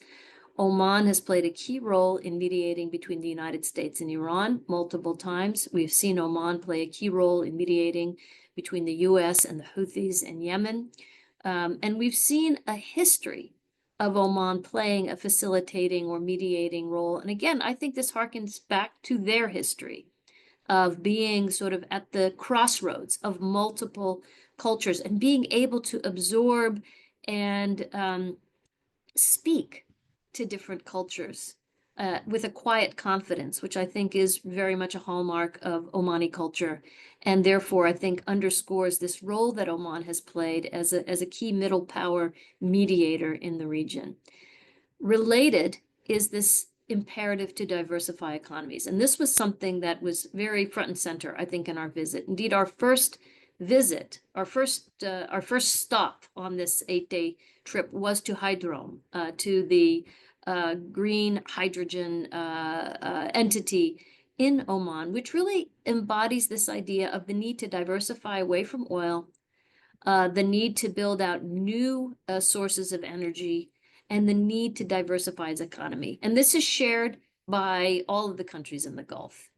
F: Oman has played a key role in mediating between the United States and Iran multiple times. We've seen Oman play a key role in mediating between the U.S. and the Houthis in Yemen. And we've seen a history of Oman playing a facilitating or mediating role. And again, I think this harkens back to their history of being sort of at the crossroads of multiple cultures and being able to absorb and speak to different cultures with a quiet confidence, which I think is very much a hallmark of Omani culture, and therefore I think underscores this role that Oman has played as a key middle power mediator in the region. Related is this imperative to diversify economies, and this was something that was very front and center, I think, in our visit. Indeed, our first visit, our first stop on this 8-day trip was to Hydrome, to the green hydrogen entity in Oman, which really embodies this idea of the need to diversify away from oil, the need to build out new sources of energy, and the need to diversify its economy. And this is shared by all of the countries in the Gulf.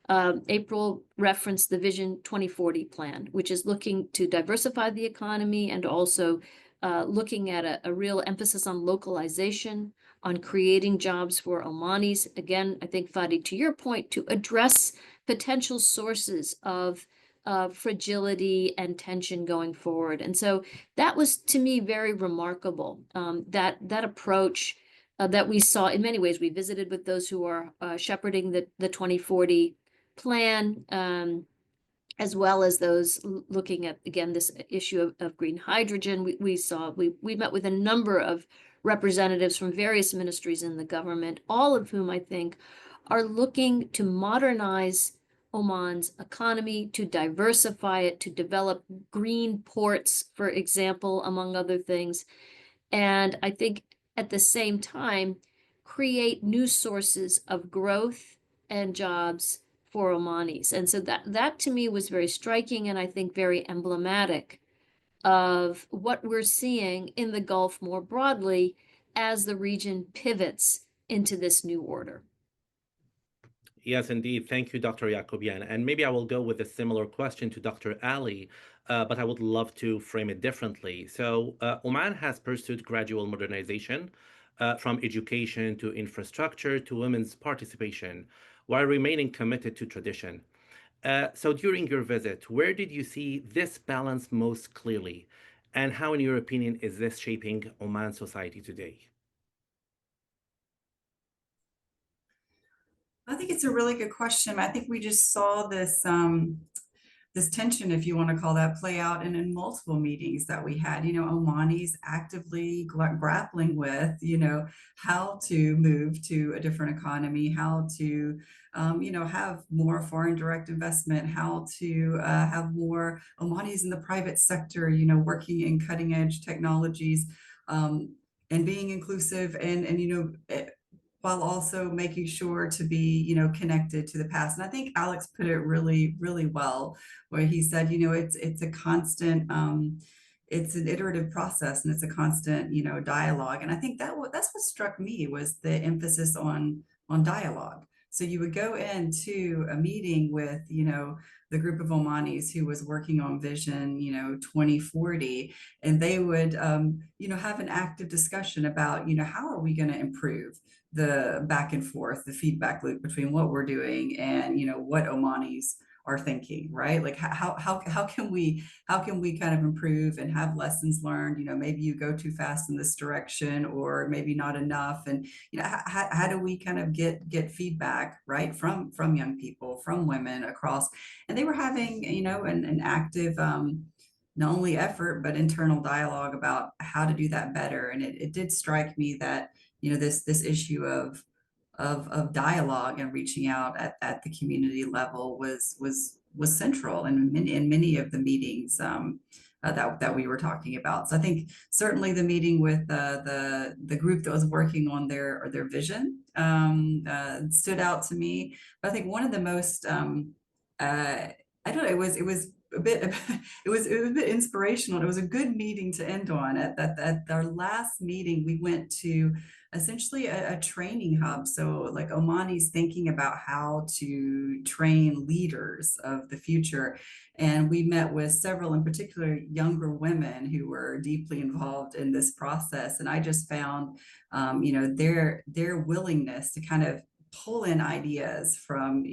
F: April referenced the Vision 2040 plan, which is looking to diversify the economy and also looking at a real emphasis on localization, on creating jobs for Omanis. Again, I think, Fadi, to your point, to address potential sources of fragility and tension going forward. And so that was, to me, very remarkable, that approach that we saw. In many ways, we visited with those who are shepherding the 2040 plan, as well as those looking at, again, this issue of green hydrogen. We met with a number of representatives from various ministries in the government, all of whom I think are looking to modernize Oman's economy, to diversify it, to develop green ports, for example, among other things. And I think at the same time, create new sources of growth and jobs for Omanis. And so that to me was very striking and I think very emblematic of what we're seeing in the Gulf more broadly as the region pivots into this new order.
B: Yes, indeed. Thank you, Dr. Yacoubian. And maybe I will go with a similar question to Dr. Ali, but I would love to frame it differently. So Oman has pursued gradual modernization from education to infrastructure to women's participation, while remaining committed to tradition. So during your visit, where did you see this balance most clearly? And how, in your opinion, is this shaping Oman society today?
D: I think it's a really good question. I think we just saw this this tension, if you want to call that, play out in multiple meetings that we had. Omanis actively grappling with, how to move to a different economy, how to, have more foreign direct investment, how to have more Omanis in the private sector, working in cutting edge technologies, and being inclusive and while also making sure to be, connected to the past. And I think Alex put it really, really well, where he said, it's a constant, it's an iterative process and it's a constant, dialogue. And I think that's what struck me was the emphasis on dialogue. So you would go into a meeting with, the group of Omanis who was working on Vision, 2040, and they would, have an active discussion about, how are we going to improve the back and forth, the feedback loop between what we're doing and, what Omanis are thinking, right? Like how can we kind of improve and have lessons learned? Maybe you go too fast in this direction, or maybe not enough. And how do we kind of get feedback, right, from young people, from women across? And they were having, an active not only effort but internal dialogue about how to do that better. And it did strike me that this issue of dialogue and reaching out at the community level was central in many of the meetings that we were talking about. So I think certainly the meeting with the group that was working on their vision stood out to me. But I think one of the most I don't know, it was a bit it was a bit inspirational. It was a good meeting to end on. At our last meeting, we went to essentially a training hub. So like Omani's thinking about how to train leaders of the future. And we met with several, in particular, younger women who were deeply involved in this process. And I just found, their willingness to kind of pull in ideas from,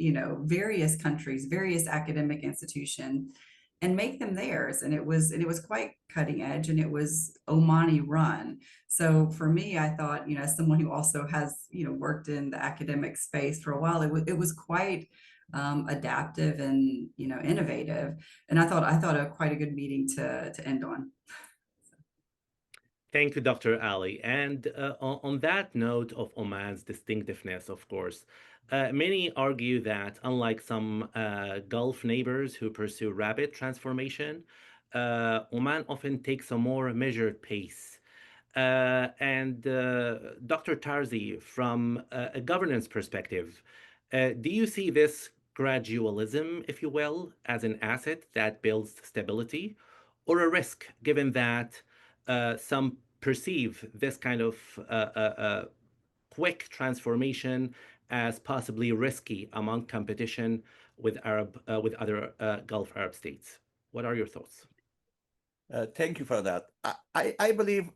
D: various countries, various academic institutions, and make them theirs. And it was quite cutting edge, and it was Omani run. So for me, I thought, as someone who also has, worked in the academic space for a while, it was quite adaptive and, innovative. And I thought quite a good meeting to end on.
B: Thank you, Dr. Ali. And on that note of Oman's distinctiveness, of course, many argue that unlike some Gulf neighbors who pursue rapid transformation, Oman often takes a more measured pace. And Dr. Tarzi, from a governance perspective, do you see this gradualism, if you will, as an asset that builds stability, or a risk, given that some perceive this kind of quick transformation as possibly risky among competition with other Gulf Arab states? What are your thoughts?
E: Thank you for that. I believe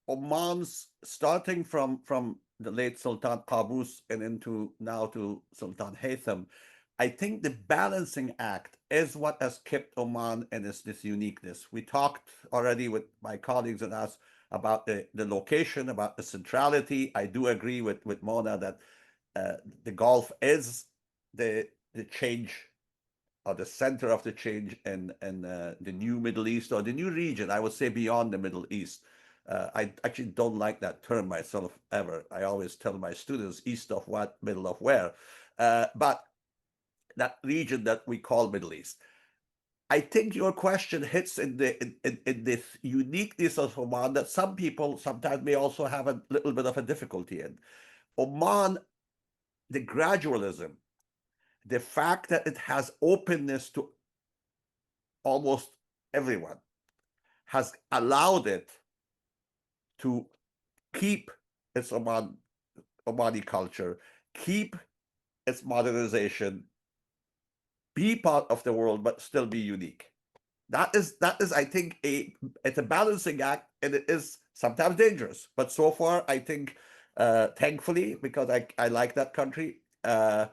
E: Oman's starting from the late Sultan Qaboos and into now to Sultan Haytham, I think the balancing act is what has kept Oman in this uniqueness. We talked already with my colleagues and us about the location, about the centrality. I do agree with Mona that the Gulf is the change or the center of the change in the new Middle East, or the new region, I would say beyond the Middle East. I actually don't like that term myself ever. I always tell my students, east of what, middle of where. But that region that we call Middle East. I think your question hits in this uniqueness of Oman that some people sometimes may also have a little bit of a difficulty in. Oman, the gradualism, the fact that it has openness to almost everyone, has allowed it to keep its Omani culture, keep its modernization, be part of the world, but still be unique. That is, I think, it's a balancing act, and it is sometimes dangerous. But so far, I think, thankfully, because I like that country, I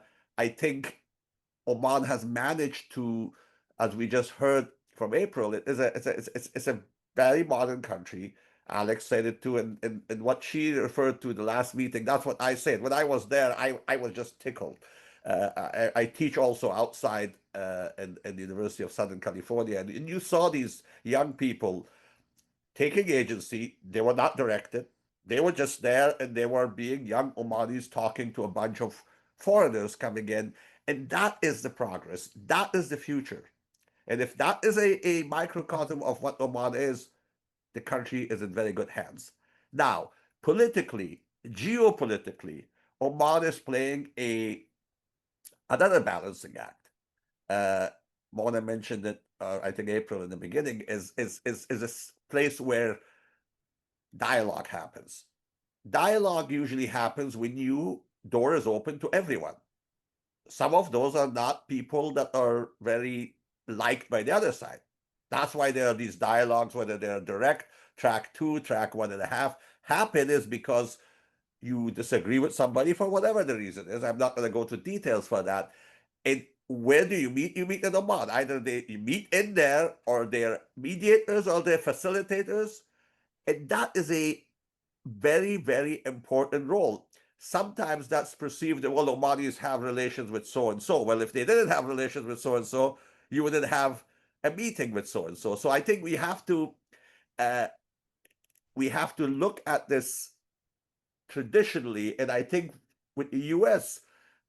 E: think Oman has managed to, as we just heard from April, it's a very modern country. Alex said it too, and what she referred to the last meeting, that's what I said. When I was there, I was just tickled. I teach also outside in the University of Southern California, and you saw these young people taking agency. They were not directed. They were just there, and they were being young Omanis talking to a bunch of foreigners coming in. And that is the progress. That is the future. And if that is a microcosm of what Oman is, the country is in very good hands. Now, politically, geopolitically, Oman is playing another balancing act. Mona mentioned it, I think April in the beginning, is a place where dialogue happens. Dialogue usually happens when door is open to everyone. Some of those are not people that are very liked by the other side. That's why there are these dialogues, whether they're direct, track 2, track 1.5, happen is because you disagree with somebody for whatever the reason is. I'm not going to go to details for that. And where do you meet? You meet in Oman. Either you meet in there, or they're mediators, or they're facilitators. And that is a very, very important role. Sometimes that's perceived that, well, Omanis have relations with so-and-so. Well, if they didn't have relations with so-and-so, you wouldn't have a meeting with so-and-so. So I think we have to look at this traditionally, and I think with the U.S.,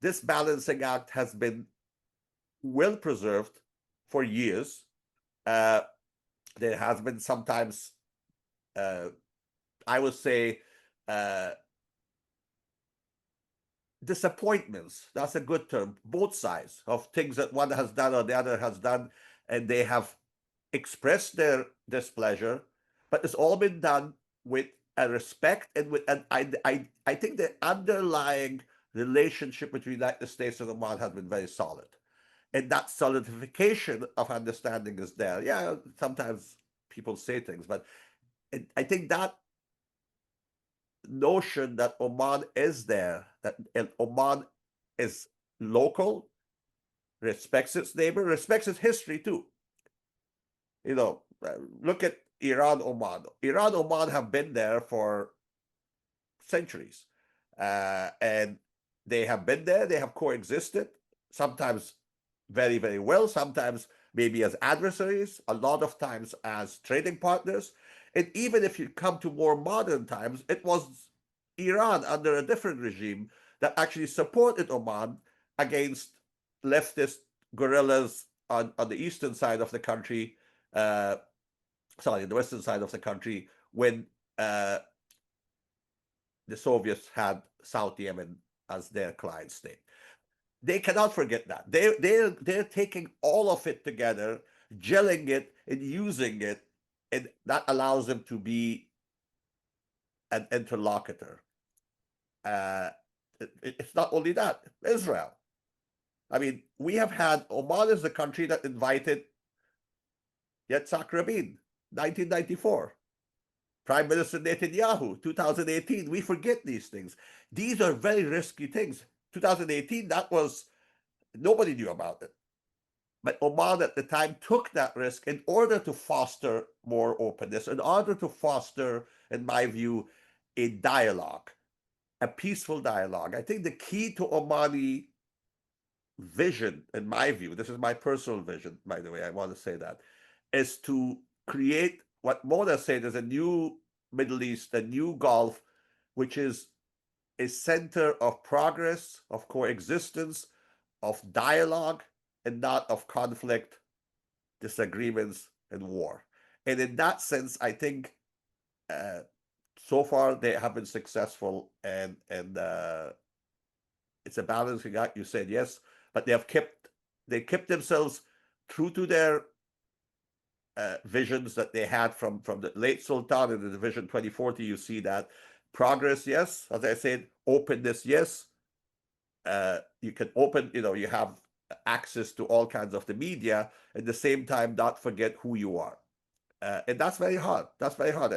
E: this balancing act has been well preserved. for years. There has been sometimes, I would say, disappointments. That's a good term. Both sides of things that one has done or the other has done, and they have expressed their displeasure, but it's all been done with a respect and with, and I think the underlying relationship between the United States and Oman has been very solid. And that solidification of understanding is there. Yeah, sometimes people say things, but I think that notion that Oman is there, that Oman is local, respects its neighbor, respects its history too. You know, look at Iran, Oman. Iran, Oman have been there for centuries. And they have been there, they have coexisted, sometimes very, very well, sometimes maybe as adversaries, a lot of times as trading partners. And even if you come to more modern times, it was Iran under a different regime that actually supported Oman against leftist guerrillas on the eastern side of the country, sorry, the western side of the country, when the Soviets had South Yemen as their client state. They cannot forget that. They're taking all of it together, gelling it and using it, and that allows them to be an interlocutor. It's not only that. Israel. I mean, we have had, Oman is the country that invited Yitzhak Rabin, 1994. Prime Minister Netanyahu, 2018. We forget these things. These are very risky things. 2018, that was, nobody knew about it. But Oman at the time took that risk in order to foster more openness, in order to foster, in my view, a dialogue, a peaceful dialogue. I think the key to Omani vision, in my view, this is my personal vision, by the way, I want to say that, is to create what Mona said is a new Middle East, a new Gulf, which is a center of progress, of coexistence, of dialogue, and not of conflict, disagreements, and war. And in that sense, I think so far they have been successful, and it's a balancing act. You said yes, but they kept themselves true to their visions that they had from the late Sultanate and the Vision 2040. You see that progress, yes, as I said, openness, yes. You can open, you have access to all kinds of the media, at the same time not forget who you are. And that's very hard. That's very hard.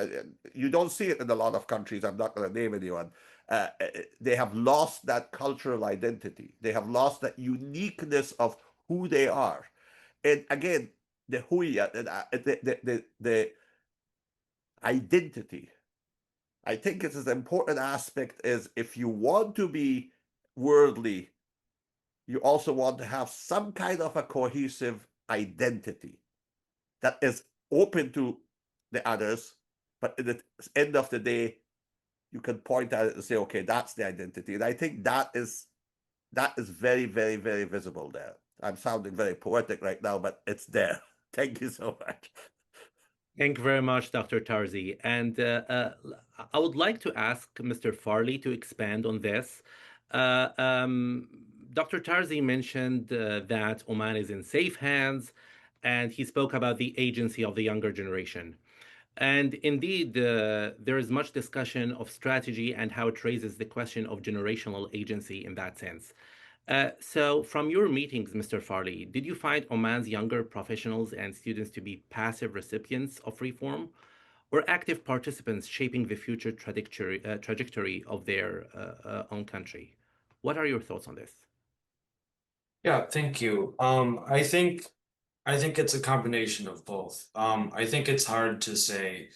E: You don't see it in a lot of countries. I'm not going to name anyone. They have lost that cultural identity. They have lost that uniqueness of who they are. And again, the huya, the identity. I think it's an important aspect is if you want to be worldly, you also want to have some kind of a cohesive identity that is open to the others, but at the end of the day, you can point at it and say, okay, that's the identity. And I think that is very, very, very visible there. I'm sounding very poetic right now, but it's there. Thank you so much.
B: Thank you very much, Dr. Tarzi. And I would like to ask Mr. Farley to expand on this. Dr. Tarzi mentioned that Oman is in safe hands, and he spoke about the agency of the younger generation. And indeed, there is much discussion of strategy and how it raises the question of generational agency in that sense. So from your meetings, Mr. Farley, did you find Oman's younger professionals and students to be passive recipients of reform or active participants shaping the future trajectory of their own country? What are your thoughts on this?
G: Yeah, thank you. I think it's a combination of both. I think it's hard to say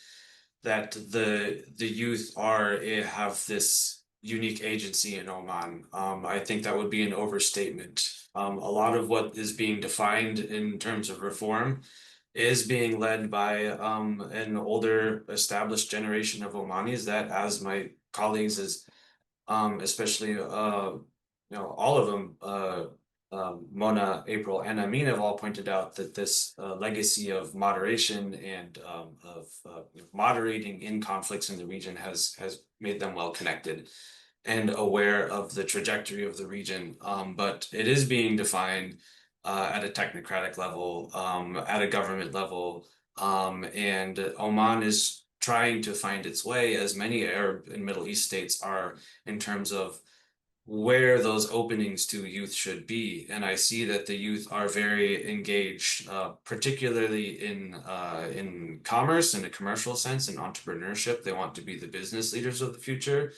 G: that the youth have this unique agency in Oman. I think that would be an overstatement. A lot of what is being defined in terms of reform is being led by an older established generation of Omanis that, as my colleagues, especially all of them Mona, April, and Amin have all pointed out that this legacy of moderation and of moderating in conflicts in the region has made them well connected and aware of the trajectory of the region. But it is being defined at a technocratic level, at a government level, and Oman is trying to find its way, as many Arab and Middle East states are, in terms of where those openings to youth should be. And I see that the youth are very engaged, particularly in commerce, in a commercial sense, in entrepreneurship. They want to be the business leaders of the future.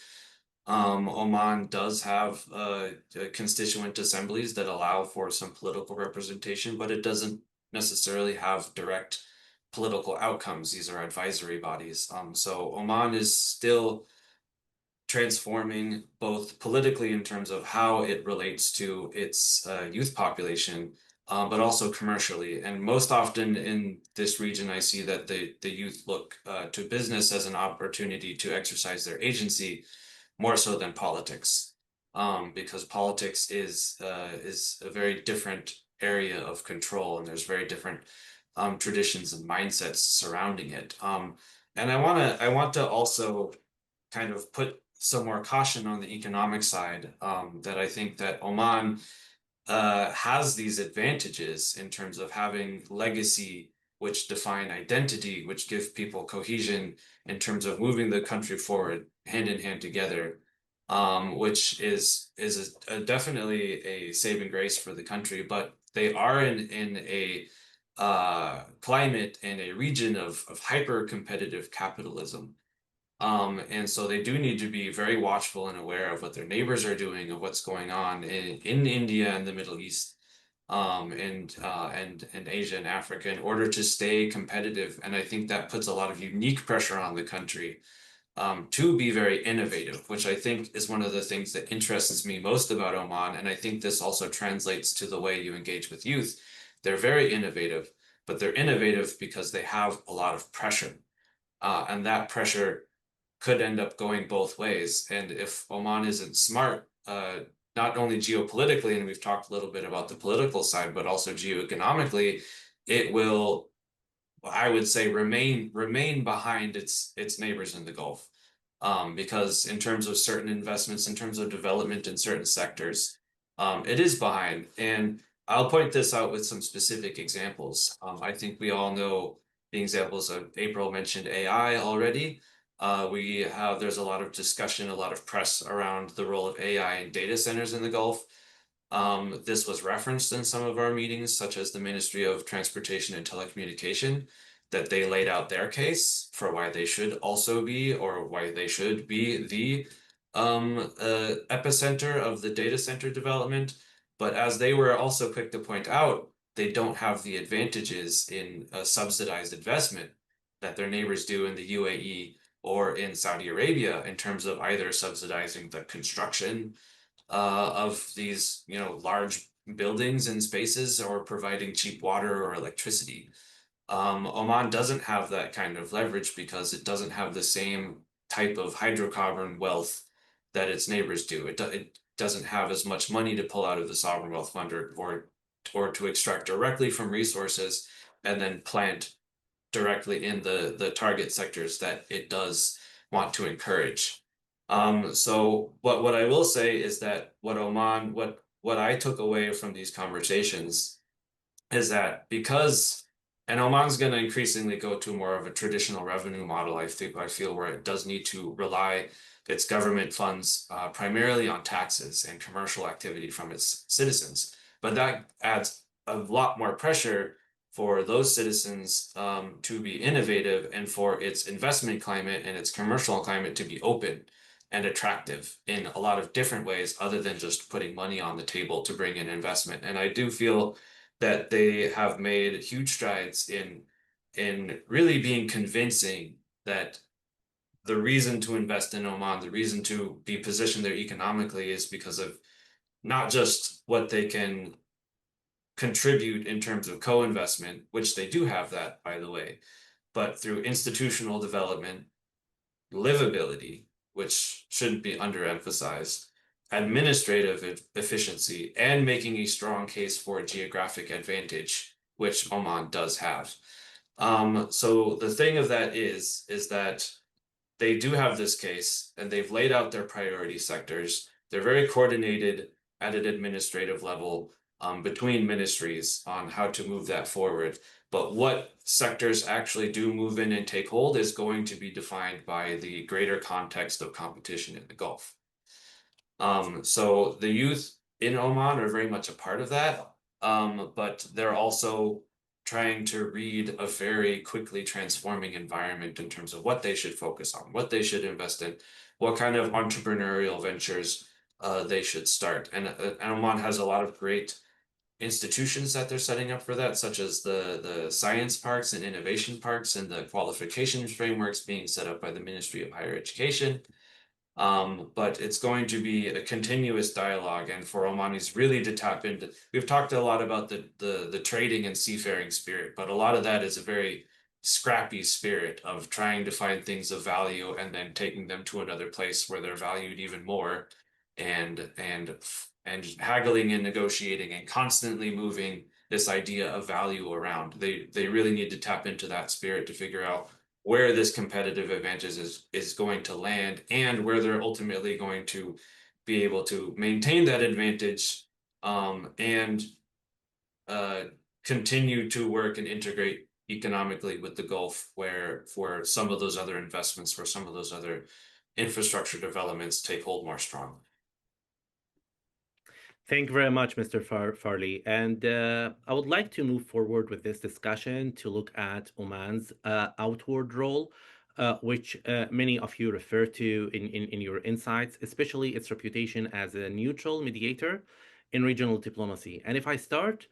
G: Oman does have constituent assemblies that allow for some political representation, but it doesn't necessarily have direct political outcomes. These are advisory bodies. So Oman is still transforming both politically in terms of how it relates to its youth population, but also commercially. And most often in this region, I see that the youth look to business as an opportunity to exercise their agency more so than politics, because politics is a very different area of control, and there's very different traditions and mindsets surrounding it. And I want to also kind of put some more caution on the economic side, that I think that Oman has these advantages in terms of having legacy, which define identity, which give people cohesion in terms of moving the country forward hand in hand together, which is definitely a saving grace for the country. But they are in a climate and a region of hyper competitive capitalism. And so they do need to be very watchful and aware of what their neighbors are doing, of what's going on in India and the Middle East, and Asia and Africa, in order to stay competitive. And I think that puts a lot of unique pressure on the country to be very innovative, which I think is one of the things that interests me most about Oman. And I think this also translates to the way you engage with youth. They're very innovative, but they're innovative because they have a lot of pressure, and that pressure could end up going both ways. And if Oman isn't smart, not only geopolitically, and we've talked a little bit about the political side, but also geoeconomically, it will, I would say, remain behind its neighbors in the Gulf. Because in terms of certain investments, in terms of development in certain sectors, it is behind. And I'll point this out with some specific examples. I think we all know the examples of, April mentioned AI already. There's a lot of discussion, a lot of press around the role of AI in data centers in the Gulf. This was referenced in some of our meetings, such as the Ministry of Transportation and Telecommunication, that they laid out their case for why they should also be, or why they should be the epicenter of the data center development. But as they were also quick to point out, they don't have the advantages in subsidized investment that their neighbors do in the UAE or in Saudi Arabia, in terms of either subsidizing the construction of these, large buildings and spaces, or providing cheap water or electricity. Oman doesn't have that kind of leverage because it doesn't have the same type of hydrocarbon wealth that its neighbors do. It doesn't have as much money to pull out of the sovereign wealth fund, or to extract directly from resources and then plant directly in the target sectors that it does want to encourage. So what I will say is that what I took away from these conversations is that and Oman's going to increasingly go to more of a traditional revenue model, I feel, where it does need to rely its government funds primarily on taxes and commercial activity from its citizens. But that adds a lot more pressure for those citizens to be innovative, and for its investment climate and its commercial climate to be open and attractive in a lot of different ways, other than just putting money on the table to bring in investment. And I do feel that they have made huge strides in really being convincing that the reason to invest in Oman, the reason to be positioned there economically, is because of not just what they can contribute in terms of co-investment, which they do have that, by the way, but through institutional development, livability, which shouldn't be underemphasized, administrative efficiency and making a strong case for geographic advantage, which Oman does have. So the thing of that is that they do have this case and they've laid out their priority sectors. They're very coordinated at an administrative level between ministries on how to move that forward. But what sectors actually do move in and take hold is going to be defined by the greater context of competition in the Gulf. So the youth in Oman are very much a part of that, but they're also trying to read a very quickly transforming environment in terms of what they should focus on, what they should invest in, what kind of entrepreneurial ventures they should start. And Oman has a lot of great institutions that they're setting up for that, such as the science parks and innovation parks and the qualifications frameworks being set up by the Ministry of Higher Education. But it's going to be a continuous dialogue, and for Omanis really to tap into. We've talked a lot about the trading and seafaring spirit, but a lot of that is a very scrappy spirit of trying to find things of value and then taking them to another place where they're valued even more, and haggling and negotiating and constantly moving this idea of value around. They really need to tap into that spirit to figure out where this competitive advantage is going to land and where they're ultimately going to be able to maintain that advantage and continue to work and integrate economically with the Gulf, where for some of those other investments, for some of those other infrastructure developments take hold more strongly.
B: Thank you very much, Mr. Farley. And I would like to move forward with this discussion to look at Oman's outward role, which many of you refer to in your insights, especially its reputation as a neutral mediator in regional diplomacy. And if I start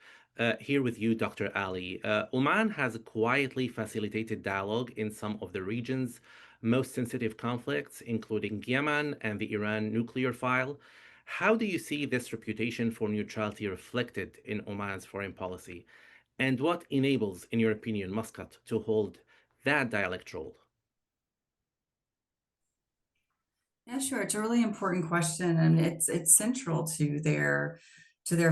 B: here with you, Dr. Ali, Oman has quietly facilitated dialogue in some of the region's most sensitive conflicts, including Yemen and the Iran nuclear file. How do you see this reputation for neutrality reflected in Oman's foreign policy? And what enables, in your opinion, Muscat to hold that dialect role?
D: Yeah, sure. It's a really important question, and it's central to their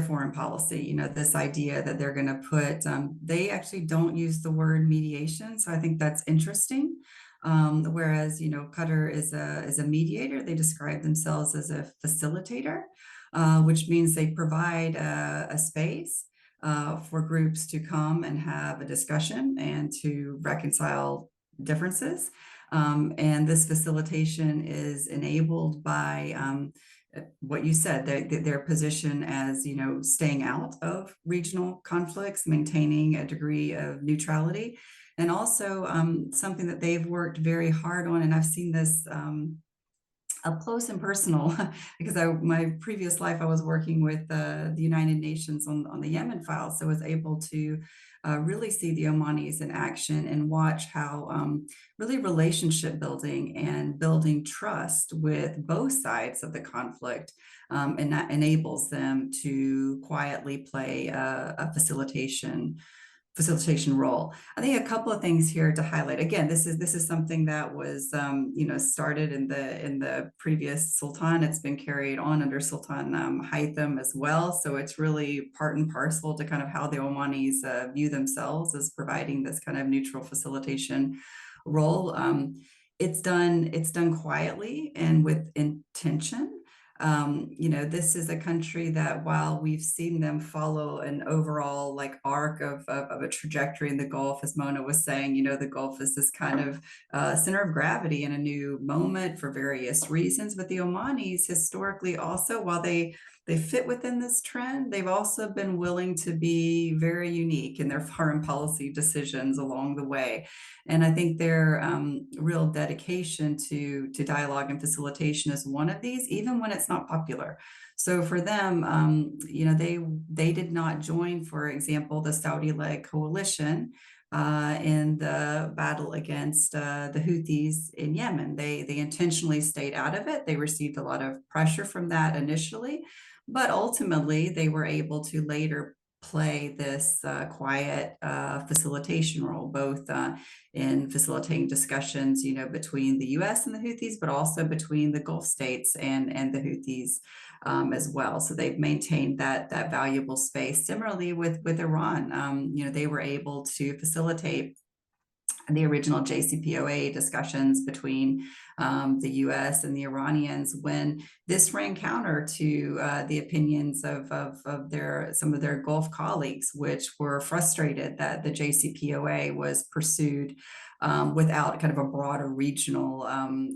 D: foreign policy. You know, this idea that they're going to put, they actually don't use the word mediation, so I think that's interesting. Whereas, you know, Qatar is a mediator, they describe themselves as a facilitator, which means they provide a space for groups to come and have a discussion and to reconcile differences. And this facilitation is enabled by what you said, their position as, you know, staying out of regional conflicts, maintaining a degree of neutrality, and also something that they've worked very hard on. And I've seen this up close and personal because my previous life I was working with the United Nations on the Yemen file, so I was able to really see the Omanis in action and watch how really relationship building and building trust with both sides of the conflict, and that enables them to quietly play a facilitation role. I think a couple of things here to highlight. Again, this is something that was you know, started in the previous Sultan. It's been carried on under Sultan Haitham as well. So it's really part and parcel to kind of how the Omanis view themselves as providing this kind of neutral facilitation role. It's done quietly and with intention. You know, this is a country that, while we've seen them follow an overall like arc of a trajectory in the Gulf, as Mona was saying, you know, the Gulf is this kind of center of gravity in a new moment for various reasons. But the Omanis historically also, while they fit within this trend, they've also been willing to be very unique in their foreign policy decisions along the way. And I think their real dedication to dialogue and facilitation is one of these, even when it's not popular. So for them, you know, they did not join, for example, the Saudi-led coalition in the battle against the Houthis in Yemen. They intentionally stayed out of it. They received a lot of pressure from that initially, but ultimately they were able to later play this quiet facilitation role, both in facilitating discussions, between the U.S. and the Houthis, but also between the Gulf states and the Houthis as well. So they've maintained that valuable space. Similarly with Iran, they were able to facilitate the original JCPOA discussions between the U.S. and the Iranians, when this ran counter to the opinions of some of their Gulf colleagues, which were frustrated that the JCPOA was pursued without kind of a broader regional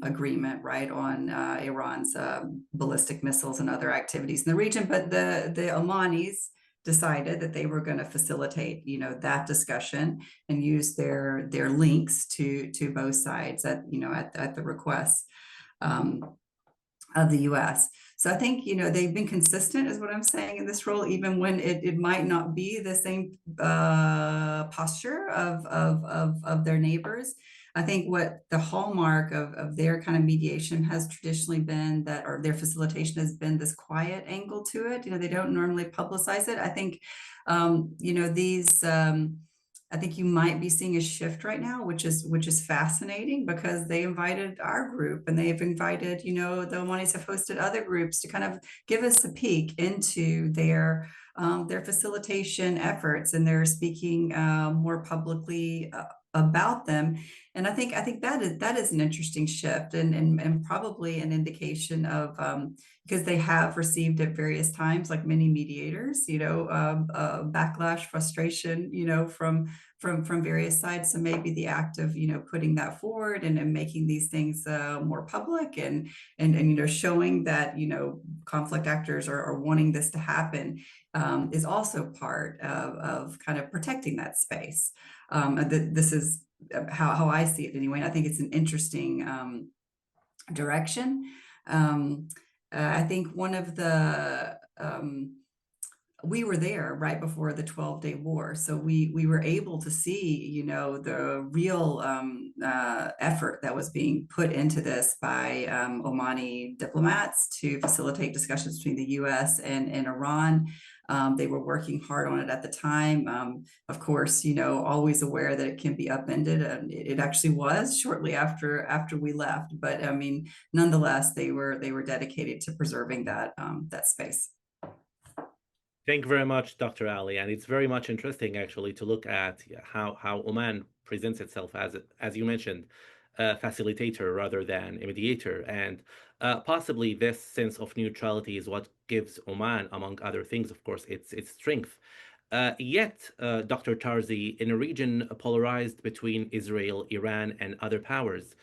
D: agreement, right, on Iran's ballistic missiles and other activities in the region. But the Omanis decided that they were going to facilitate, that discussion and use their links to both sides at the request of the U.S. So I think, they've been consistent is what I'm saying in this role, even when it might not be the same posture of their neighbors. I think what the hallmark of their kind of mediation has traditionally been that, or their facilitation has been this quiet angle to it. They don't normally publicize it. I think, I think you might be seeing a shift right now, which is fascinating, because they invited our group and they've invited, the Omanis have hosted other groups to kind of give us a peek into their facilitation efforts, and they're speaking more publicly about them. And I think that is an interesting shift, and probably an indication of because they have received at various times, like many mediators, backlash, frustration, from various sides. So maybe the act of putting that forward and making these things more public and showing that conflict actors are wanting this to happen is also part of kind of protecting that space. This is how I see it anyway. And I think it's an interesting direction. I think one of the we were there right before the 12-day war, so we were able to see the real effort that was being put into this by Omani diplomats to facilitate discussions between the U.S. and Iran. They were working hard on it at the time. Of course, always aware that it can be upended, and it actually was shortly after we left. But I mean, nonetheless, they were dedicated to preserving that space.
B: Thank you very much, Dr. Ali. And it's very much interesting, actually, to look at how Oman presents itself as you mentioned, a facilitator rather than a mediator. And possibly this sense of neutrality is what gives Oman, among other things, of course, its strength. Yet, Dr. Tarzi, in a region polarized between Israel, Iran, and other powers,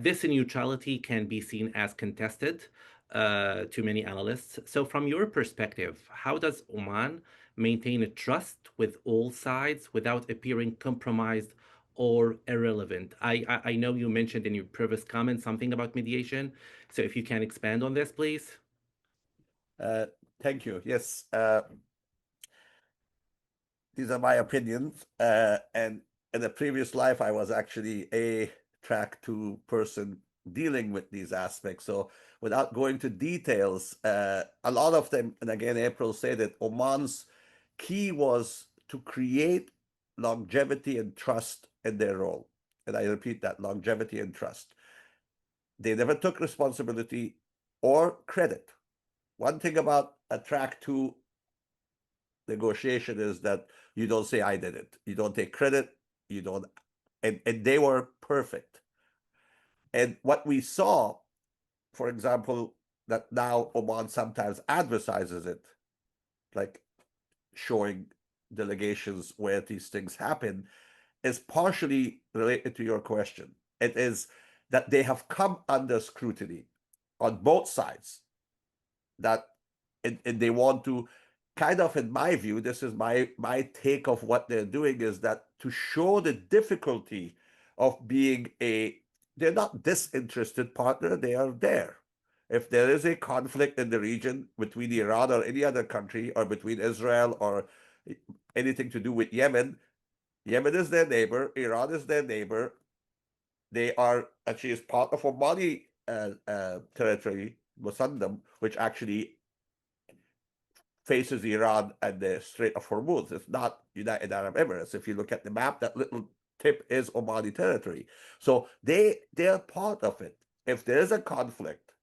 B: this neutrality can be seen as contested to many analysts. So from your perspective, how does Oman maintain a trust with all sides without appearing compromised or irrelevant? I know you mentioned in your previous comment something about mediation. So if you can expand on this, please.
E: Thank you. Yes. These are my opinions. And in a previous life, I was actually a track 2 person dealing with these aspects. So without going to details, a lot of them, and again, April said that Oman's key was to create longevity and trust in their role. And I repeat that, longevity and trust. They never took responsibility or credit. One thing about a track 2 negotiation is that you don't say, I did it. You don't take credit. You don't, and they were perfect. And what we saw, for example, that now Oman sometimes advertises it, like showing delegations where these things happen, is partially related to your question. It is that they have come under scrutiny on both sides, that and they want to kind of, in my view, this is my take of what they're doing, is that to show the difficulty of being they're not disinterested partner, they are there. If there is a conflict in the region between Iran or any other country, or between Israel or anything to do with Yemen, Yemen is their neighbor, Iran is their neighbor. They are actually is part of Omani territory, Musandam, which actually faces Iran and the Strait of Hormuz. It's not United Arab Emirates. If you look at the map, that little tip is Omani territory. So they're part of it. If there is a conflict,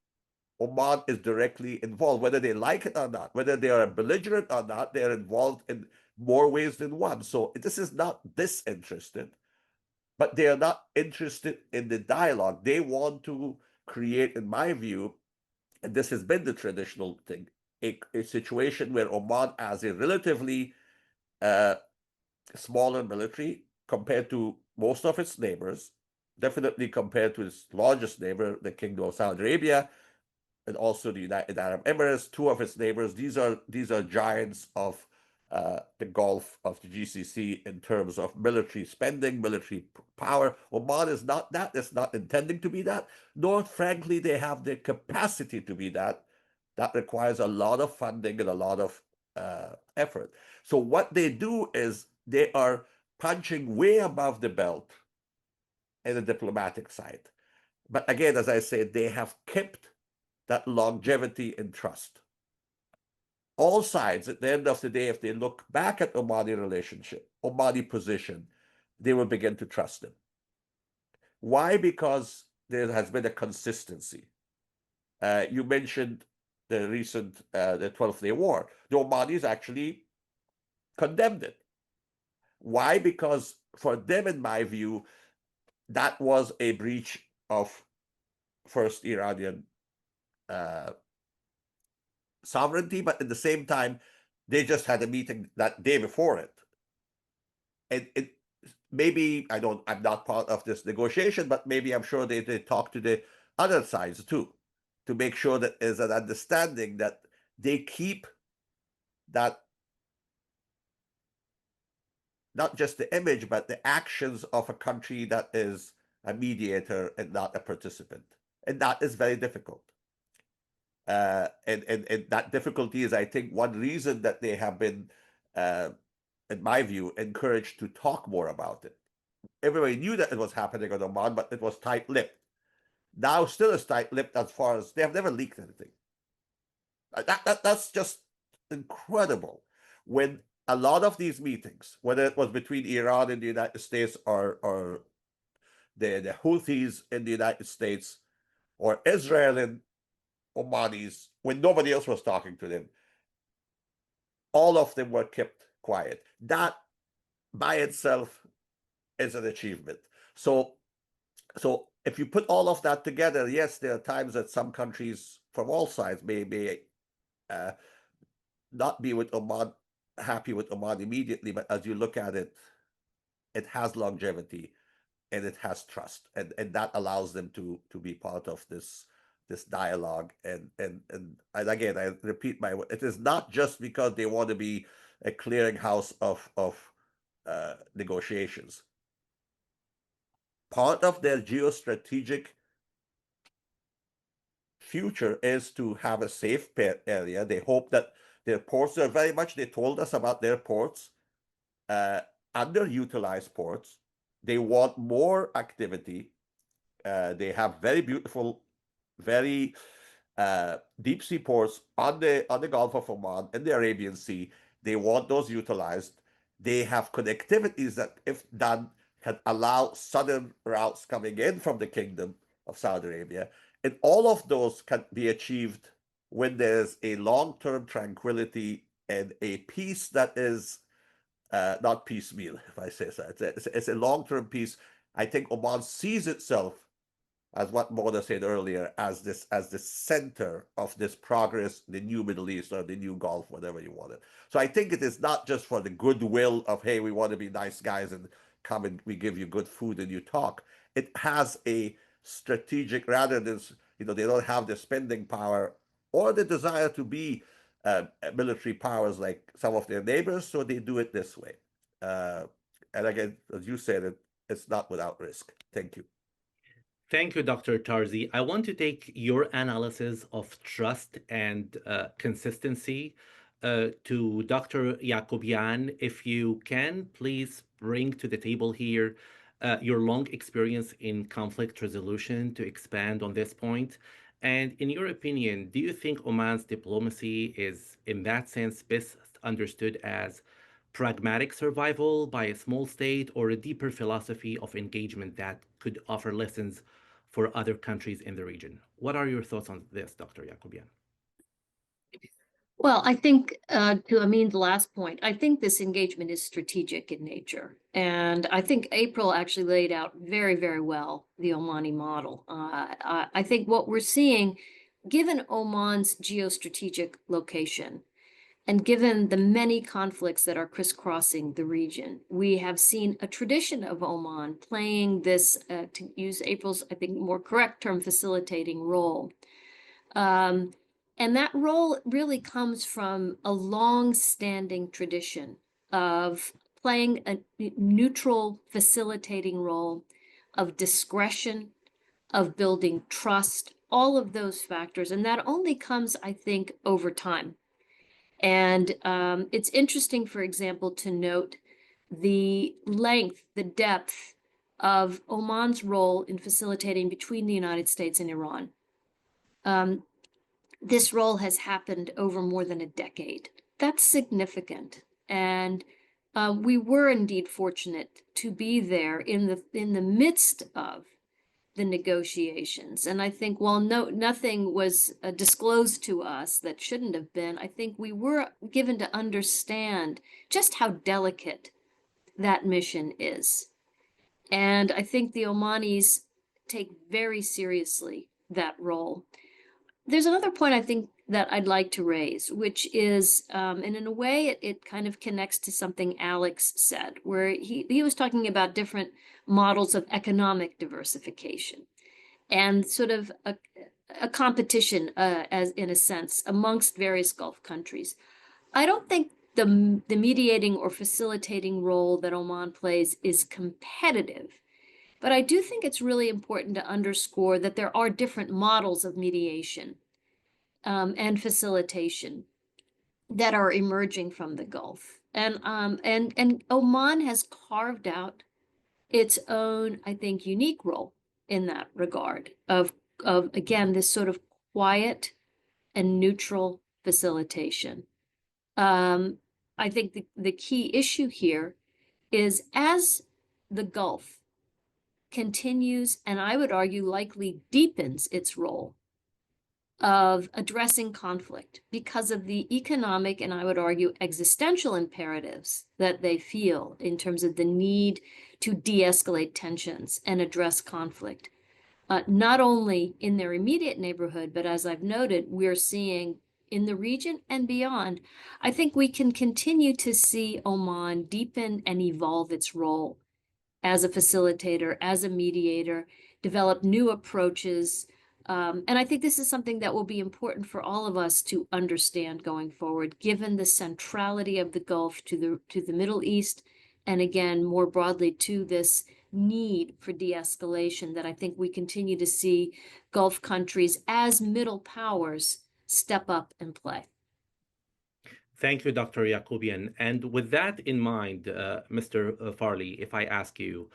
E: Oman is directly involved, whether they like it or not, whether they are belligerent or not, they're involved in more ways than one. So this is not disinterested, but they are not interested in the dialogue. They want to create, in my view, and this has been the traditional thing, a situation where Oman has a relatively smaller military compared to most of its neighbors, definitely compared to its largest neighbor, the Kingdom of Saudi Arabia, and also the United Arab Emirates, two of its neighbors. These are giants of the Gulf of the GCC in terms of military spending, military power. Oman is not that. It's not intending to be that, nor, frankly, they have the capacity to be that. That requires a lot of funding and a lot of effort. So what they do is they are punching way above the belt in the diplomatic side. But again, as I said, they have kept that longevity and trust. All sides, at the end of the day, if they look back at Omani relationship, Omani position, they will begin to trust them. Why? Because there has been a consistency. You mentioned the recent, the 12th-day war. The Omanis actually condemned it. Why? Because for them, in my view, that was a breach of first Iranian sovereignty, but at the same time, they just had a meeting that day before it. And it maybe I'm not part of this negotiation, but maybe I'm sure they talk to the other sides too, to make sure that there's an understanding that they keep that, not just the image, but the actions of a country that is a mediator and not a participant. And that is very difficult. And that difficulty is, I think, one reason that they have been, in my view, encouraged to talk more about it. Everybody knew that it was happening on Oman, but it was tight-lipped. Now still is tight-lipped as far as they have never leaked anything. That's just incredible. When a lot of these meetings, whether it was between Iran and the United States or the Houthis in the United States or Israel and Omanis, when nobody else was talking to them, all of them were kept quiet. That by itself is an achievement. So if you put all of that together, yes, there are times that some countries from all sides may not be with Oman, happy with Oman immediately, but as you look at it, it has longevity and it has trust, and that allows them to be part of this dialogue. And again, I repeat it is not just because they want to be a clearinghouse of negotiations. Part of their geostrategic future is to have a safe area. They hope that their ports are very much, they told us about their ports, underutilized ports. They want more activity. They have very beautiful, very deep sea ports on the Gulf of Oman and the Arabian Sea. They want those utilized. They have connectivities that, if done, can allow southern routes coming in from the Kingdom of Saudi Arabia. And all of those can be achieved when there's a long-term tranquility and a peace that is not piecemeal, if I say so. It's a long-term peace. I think Oman sees itself, as what Mona said earlier, as the center of this progress, the new Middle East or the new Gulf, whatever you want it. So I think it is not just for the goodwill of, hey, we want to be nice guys and come and we give you good food and you talk. It has a strategic, rather than, they don't have the spending power or the desire to be military powers like some of their neighbors, so they do it this way. And again, as you said, it's not without risk. Thank you.
B: Thank you, Dr. Tarzi. I want to take your analysis of trust and consistency to Dr. Yacobian. If you can, please bring to the table here your long experience in conflict resolution to expand on this point. And in your opinion, do you think Oman's diplomacy is, in that sense, best understood as pragmatic survival by a small state, or a deeper philosophy of engagement that could offer lessons for other countries in the region? What are your thoughts on this, Dr. Yacoubian?
F: Well, I think to Amin's last point, I think this engagement is strategic in nature. And I think April actually laid out very, very well the Omani model. I think what we're seeing, given Oman's geostrategic location, and given the many conflicts that are crisscrossing the region, we have seen a tradition of Oman playing this, to use April's, I think, more correct term, facilitating role. And that role really comes from a long-standing tradition of playing a neutral, facilitating role, of discretion, of building trust, all of those factors. And that only comes, I think, over time. And it's interesting, for example, to note the length, the depth of Oman's role in facilitating between the United States and Iran. This role has happened over more than a decade. That's significant. And we were indeed fortunate to be there in the midst of the negotiations. And I think while nothing was disclosed to us that shouldn't have been, I think we were given to understand just how delicate that mission is. And I think the Omanis take very seriously that role. There's another point I think that I'd like to raise, which is, and in a way, it kind of connects to something Alex said, where he was talking about different models of economic diversification and sort of a competition, as in a sense, amongst various Gulf countries. I don't think the mediating or facilitating role that Oman plays is competitive. But I do think it's really important to underscore that there are different models of mediation and facilitation that are emerging from the Gulf. And Oman has carved out its own, I think, unique role in that regard of again, this sort of quiet and neutral facilitation. I think the key issue here is as the Gulf continues, and I would argue likely deepens its role of addressing conflict because of the economic and I would argue existential imperatives that they feel in terms of the need to de-escalate tensions and address conflict, not only in their immediate neighborhood, but as I've noted, we're seeing in the region and beyond. I think we can continue to see Oman deepen and evolve its role as a facilitator, as a mediator, develop new approaches. And I think this is something that will be important for all of us to understand going forward, given the centrality of the Gulf to the Middle East, and again, more broadly to this need for de-escalation that I think we continue to see Gulf countries as middle powers step up and play.
B: Thank you, Dr. Yacoubian. And with that in mind, Mr. Farley, if I ask you,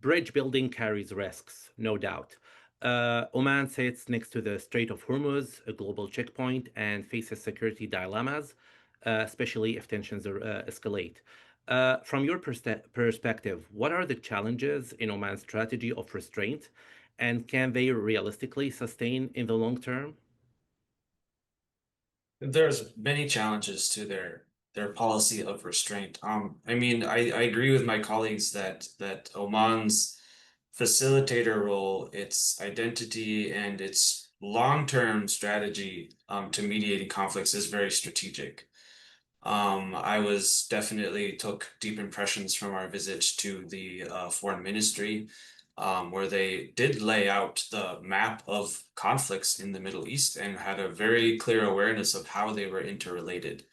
B: bridge building carries risks, no doubt. Oman sits next to the Strait of Hormuz, a global checkpoint, and faces security dilemmas, especially if tensions escalate. From your perspective, what are the challenges in Oman's strategy of restraint, and can they realistically sustain in the long term?
G: There's many challenges to their policy of restraint. I mean, I agree with my colleagues that Oman's facilitator role, its identity, and its long-term strategy to mediating conflicts is very strategic. I was definitely took deep impressions from our visit to the foreign ministry, where they did lay out the map of conflicts in the Middle East and had a very clear awareness of how they were interrelated.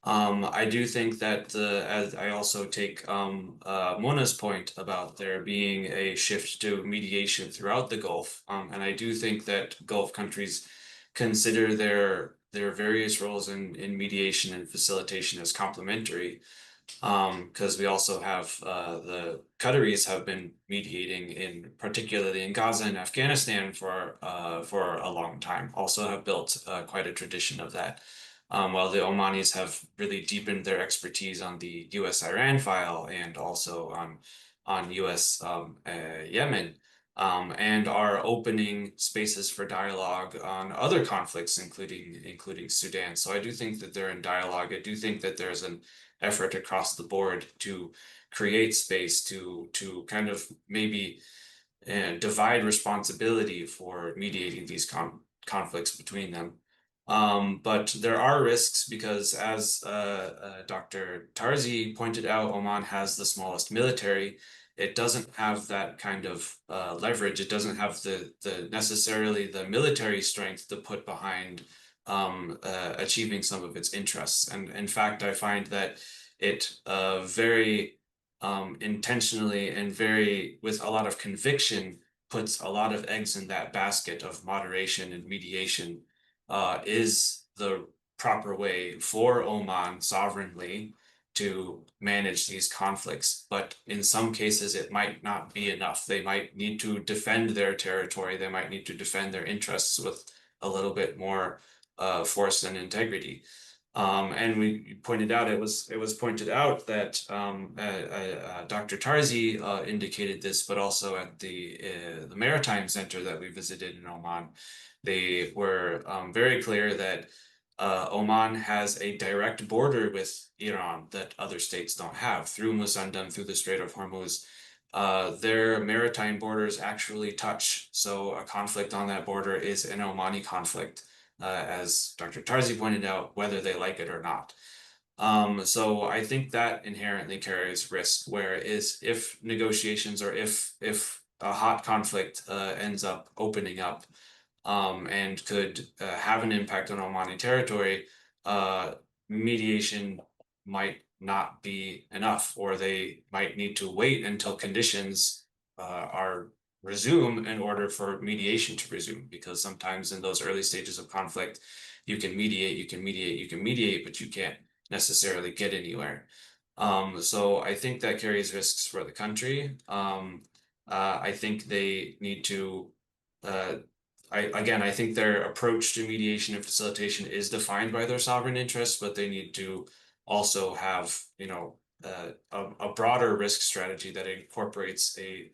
G: I do think that as I also take Mona's point about there being a shift to mediation throughout the Gulf, and I do think that Gulf countries consider their various roles in mediation and facilitation as complementary because we also have the Qataris have been mediating particularly in Gaza and Afghanistan for a long time. Also have built quite a tradition of that. While the Omanis have really deepened their expertise on the U.S. Iran file and also on U.S. Yemen. And are opening spaces for dialogue on other conflicts, including Sudan. So I do think that they're in dialogue. I do think that there's an effort across the board to create space to kind of maybe divide responsibility for mediating these conflicts between them. But there are risks because, as Dr. Tarzi pointed out, Oman has the smallest military. It doesn't have that kind of leverage. It doesn't have the necessarily the military strength to put behind achieving some of its interests. And in fact, I find that it very intentionally and very with a lot of conviction puts a lot of eggs in that basket of moderation and mediation is the proper way for Oman sovereignly to manage these conflicts. But in some cases, it might not be enough. They might need to defend their territory. They might need to defend their interests with a little bit more force and integrity. And we pointed out, it was pointed out that Dr. Tarzi indicated this, but also at the Maritime Center that we visited in Oman, they were very clear that Oman has a direct border with Iran that other states don't have through Musandam, through the Strait of Hormuz. Their maritime borders actually touch. So a conflict on that border is an Omani conflict. As Dr. Tarzi pointed out, whether they like it or not. So I think that inherently carries risk, whereas if negotiations or if a hot conflict ends up opening up and could have an impact on Omani territory, mediation might not be enough, or they might need to wait until conditions are resume in order for mediation to resume, because sometimes in those early stages of conflict, you can mediate, but you can't necessarily get anywhere. So I think that carries risks for the country. I think they need to, I think their approach to mediation and facilitation is defined by their sovereign interests, but they need to also have, a broader risk strategy that incorporates a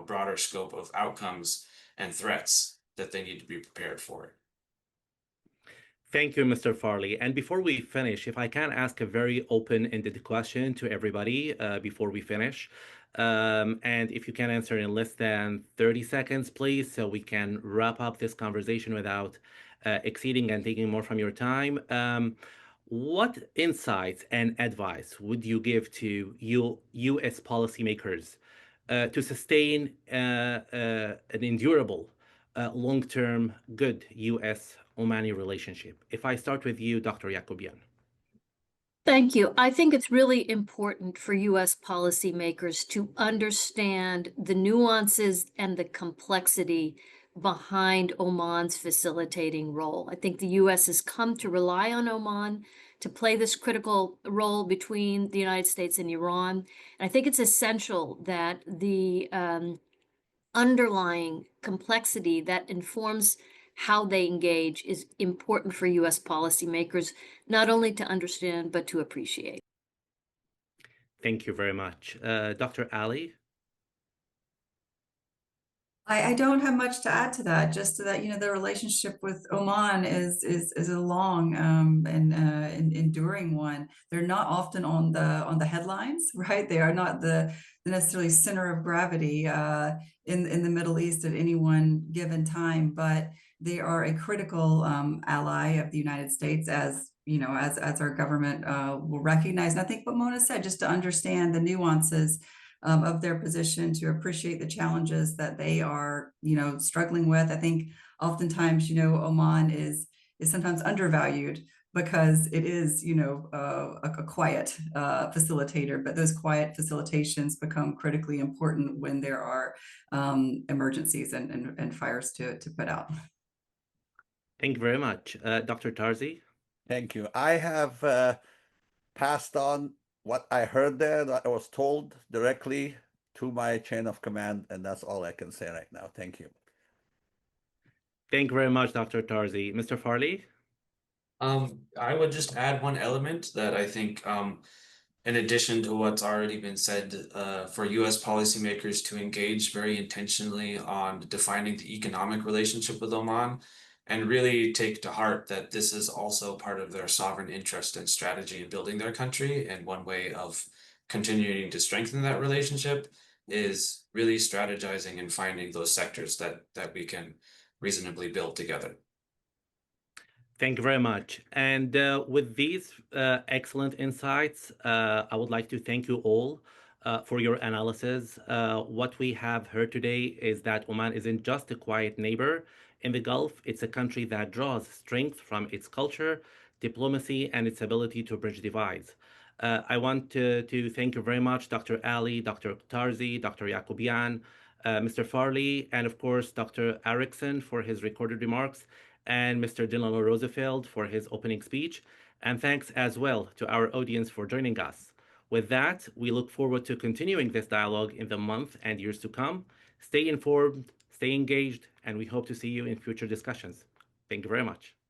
G: broader scope of outcomes and threats that they need to be prepared for.
B: Thank you, Mr. Farley. And before we finish, if I can ask a very open-ended question to everybody before we finish, and if you can answer in less than 30 seconds, please, so we can wrap up this conversation without exceeding and taking more from your time. What insights and advice would you give to U.S. policymakers to sustain an endurable, long-term, good U.S.-Omani relationship? If I start with you, Dr. Yacoubian.
F: Thank you. I think it's really important for U.S. policymakers to understand the nuances and the complexity behind Oman's facilitating role. I think the U.S. has come to rely on Oman to play this critical role between the United States and Iran. And I think it's essential that the underlying complexity that informs how they engage is important for U.S. policymakers, not only to understand, but to appreciate.
B: Thank you very much. Dr. Ali?
D: I don't have much to add to that, just to that, the relationship with Oman is a long and enduring one. They're not often on the headlines, right? They are not the necessarily center of gravity in the Middle East at any one given time, but they are a critical ally of the United States, as our government will recognize. And I think what Mona said, just to understand the nuances of their position, to appreciate the challenges that they are, struggling with. I think oftentimes, Oman is sometimes undervalued because it is, a quiet facilitator, but those quiet facilitations become critically important when there are emergencies and fires to put out.
B: Thank you very much. Dr. Tarzi?
E: Thank you. I have passed on what I heard there, that I was told directly to my chain of command, and that's all I can say right now. Thank you.
B: Thank you very much, Dr. Tarzi. Mr. Farley?
G: I would just add one element that I think, in addition to what's already been said, for U.S. policymakers to engage very intentionally on defining the economic relationship with Oman and really take to heart that this is also part of their sovereign interest and strategy in building their country. And one way of continuing to strengthen that relationship is really strategizing and finding those sectors that we can reasonably build together.
B: Thank you very much. And with these excellent insights, I would like to thank you all for your analysis. What we have heard today is that Oman isn't just a quiet neighbor in the Gulf, it's a country that draws strength from its culture, diplomacy, and its ability to bridge divides. I want to thank you very much, Dr. Ali, Dr. Tarzi, Dr. Yakubian, Mr. Farley, and of course, Dr. Erickson for his recorded remarks, and Mr. Delano Roosevelt for his opening speech. And thanks as well to our audience for joining us. With that, we look forward to continuing this dialogue in the month and years to come. Stay informed, stay engaged, and we hope to see you in future discussions. Thank you very much.